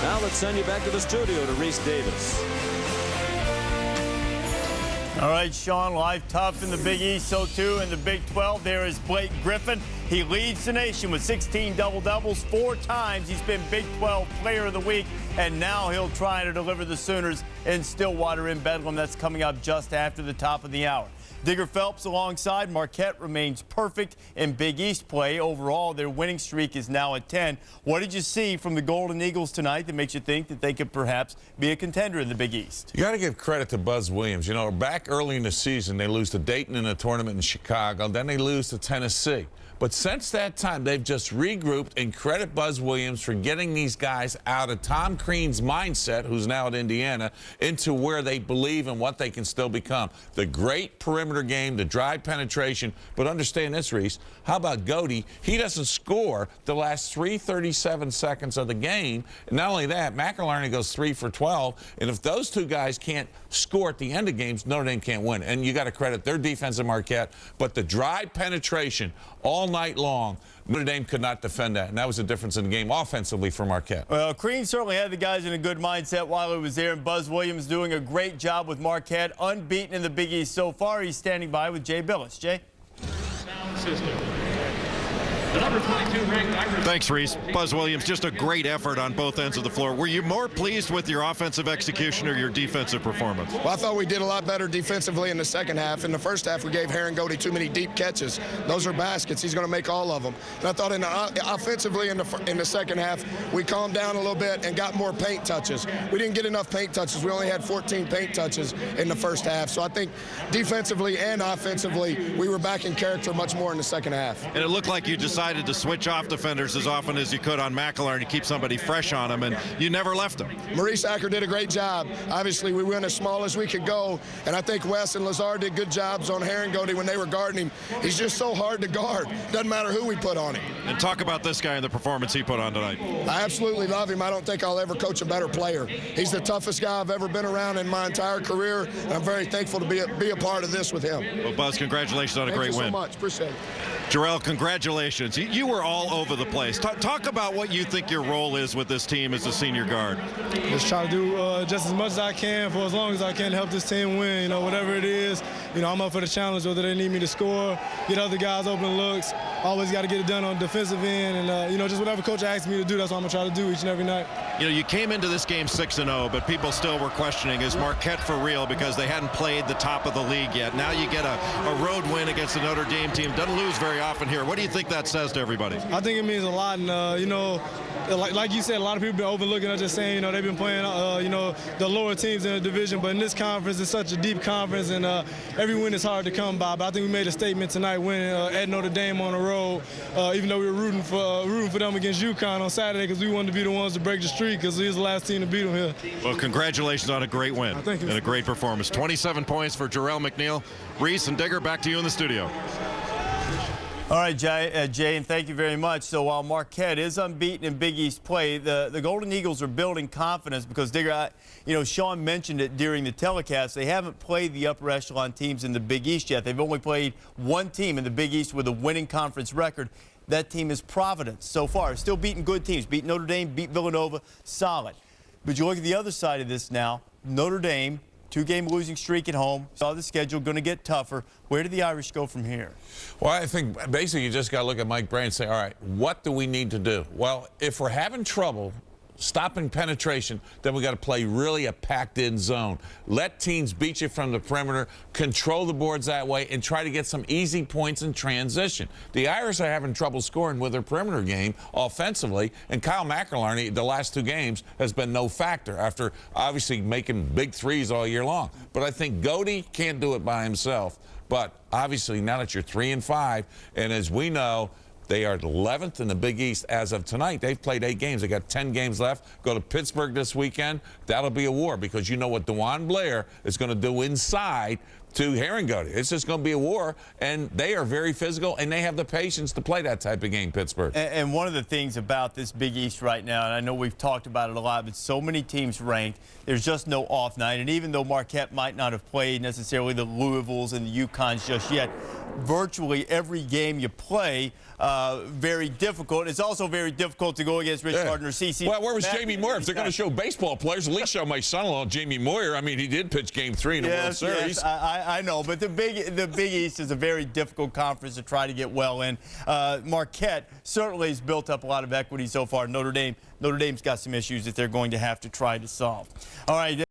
Now let's send you back to the studio to Reese Davis. All right, Sean, life tough in the Big East, so too in the Big 12. There is Blake Griffin. He leads the nation with 16 double-doubles 4 times. He's been Big 12 Player of the Week, and now he'll try to deliver the Sooners in Stillwater in Bedlam. That's coming up just after the top of the hour. Digger Phelps alongside Marquette remains perfect in Big East play. Overall, their winning streak is now at 10. What did you see from the Golden Eagles tonight that makes you think that they could perhaps be a contender in the Big East? You got to give credit to Buzz Williams. You know, back early in the season, they lose to Dayton in a tournament in Chicago. Then they lose to Tennessee. But since that time, they've just regrouped, and credit Buzz Williams for getting these guys out of Tom Crean's mindset, who's now at Indiana, into where they believe and what they can still become. The great perimeter game, the drive penetration. But understand this, Reese, how about Godey? He doesn't score the last 3:37 seconds of the game. And not only that, McIlharney goes 3 for 12. And if those two guys can't score at the end of games, Notre Dame can't win. And you got to credit their defense at Marquette. But the drive penetration all night long, Notre Dame could not defend that, and that was the difference in the game offensively for Marquette. Well, Crean certainly had the guys in a good mindset while he was there, and Buzz Williams doing a great job with Marquette, unbeaten in the Big East so far. He's standing by with Jay Billis. Jay? Sound system. The number 22 ranked Thanks, Reese. Buzz Williams, just a great effort on both ends of the floor. Were you more pleased with your offensive execution or your defensive performance? Well, I thought we did a lot better defensively in the second half. In the first half, we gave Herringody too many deep catches. Those are baskets. He's going to make all of them. And I thought offensively in the second half, we calmed down a little bit and got more paint touches. We didn't get enough paint touches. We only had 14 paint touches in the first half. So I think defensively and offensively, we were back in character much more in the second half. And it looked like you decided to switch off defenders as often as you could on McIlharney to keep somebody fresh on him, and you never left him. Maurice Acker did a great job. Obviously, we went as small as we could go, and I think Wes and Lazar did good jobs on Herringody when they were guarding him. He's just so hard to guard. Doesn't matter who we put on him. And talk about this guy and the performance he put on tonight. I absolutely love him. I don't think I'll ever coach a better player. He's the toughest guy I've ever been around in my entire career, and I'm very thankful to be a part of this with him. Well, Buzz, congratulations on a great win. Thank you so much. Appreciate it. Jarrell, congratulations. You were all over the place. Talk about what you think your role is with this team as a senior guard. Just try to do just as much as I can for as long as I can to help this team win. You know, whatever it is, you know, I'm up for the challenge, whether they need me to score, get other guys open looks. Always got to get it done on the defensive end. And, you know, just whatever coach asks me to do, that's what I'm going to try to do each and every night. You know, you came into this game 6-0, but people still were questioning, is Marquette for real? Because they hadn't played the top of the league yet. Now you get a road win against the Notre Dame team. Doesn't lose very often here. What do you think that says to everybody? I think it means a lot. And, you know, like you said, a lot of people have been overlooking us, just saying, you know, they've been playing, you know, the lower teams in the division. But in this conference, it's such a deep conference, and every win is hard to come by. But I think we made a statement tonight winning at Notre Dame on the road, even though we were rooting for them against UConn on Saturday, because we wanted to be the ones to break the streak, because we was the last team to beat them here. Well, congratulations on a great win. Thank you. And a great performance. 27 points for Jarrell McNeil. Reese and Digger, back to you in the studio. All right, Jay, and thank you very much. So while Marquette is unbeaten in Big East play, the Golden Eagles are building confidence because, Digger, you know, Sean mentioned it during the telecast. They haven't played the upper echelon teams in the Big East yet. They've only played one team in the Big East with a winning conference record. That team is Providence so far. Still beating good teams. Beat Notre Dame, beat Villanova, solid. But you look at the other side of this now, Notre Dame, 2-game losing streak at home. Saw the schedule going to get tougher. Where do the Irish go from here? Well, I think basically you just got to look at Mike Brey and say, all right, what do we need to do? Well, if we're having trouble stopping penetration, then we got to play really a packed-in zone. Let teams beat you from the perimeter, control the boards that way, and try to get some easy points in transition. The Irish are having trouble scoring with their perimeter game offensively, and Kyle McInerney, the last 2 games, has been no factor after obviously making big threes all year long. But I think Godey can't do it by himself. But obviously, now that you're 3-5, and as we know, they are 11th in the Big East as of tonight. They've played 8 games. They got 10 games left. Go to Pittsburgh this weekend. That'll be a war because you know what DeJuan Blair is going to do inside to Herringody. It's just going to be a war, and they are very physical, and they have the patience to play that type of game, Pittsburgh. And one of the things about this Big East right now, and I know we've talked about it a lot, but so many teams ranked, there's just no off night. And even though Marquette might not have played necessarily the Louisvilles and the UConns just yet, virtually every game you play, very difficult. It's also very difficult to go against Rich Gardner, CC. Well, where was Jamie Moyer? If they're going to show baseball players, at least show my son-in-law, Jamie Moyer. I mean, he did pitch Game 3 in the World Series. Yes, I know, but the Big East is a very difficult conference to try to get well in. Marquette certainly has built up a lot of equity so far. Notre Dame's got some issues that they're going to have to try to solve. All right.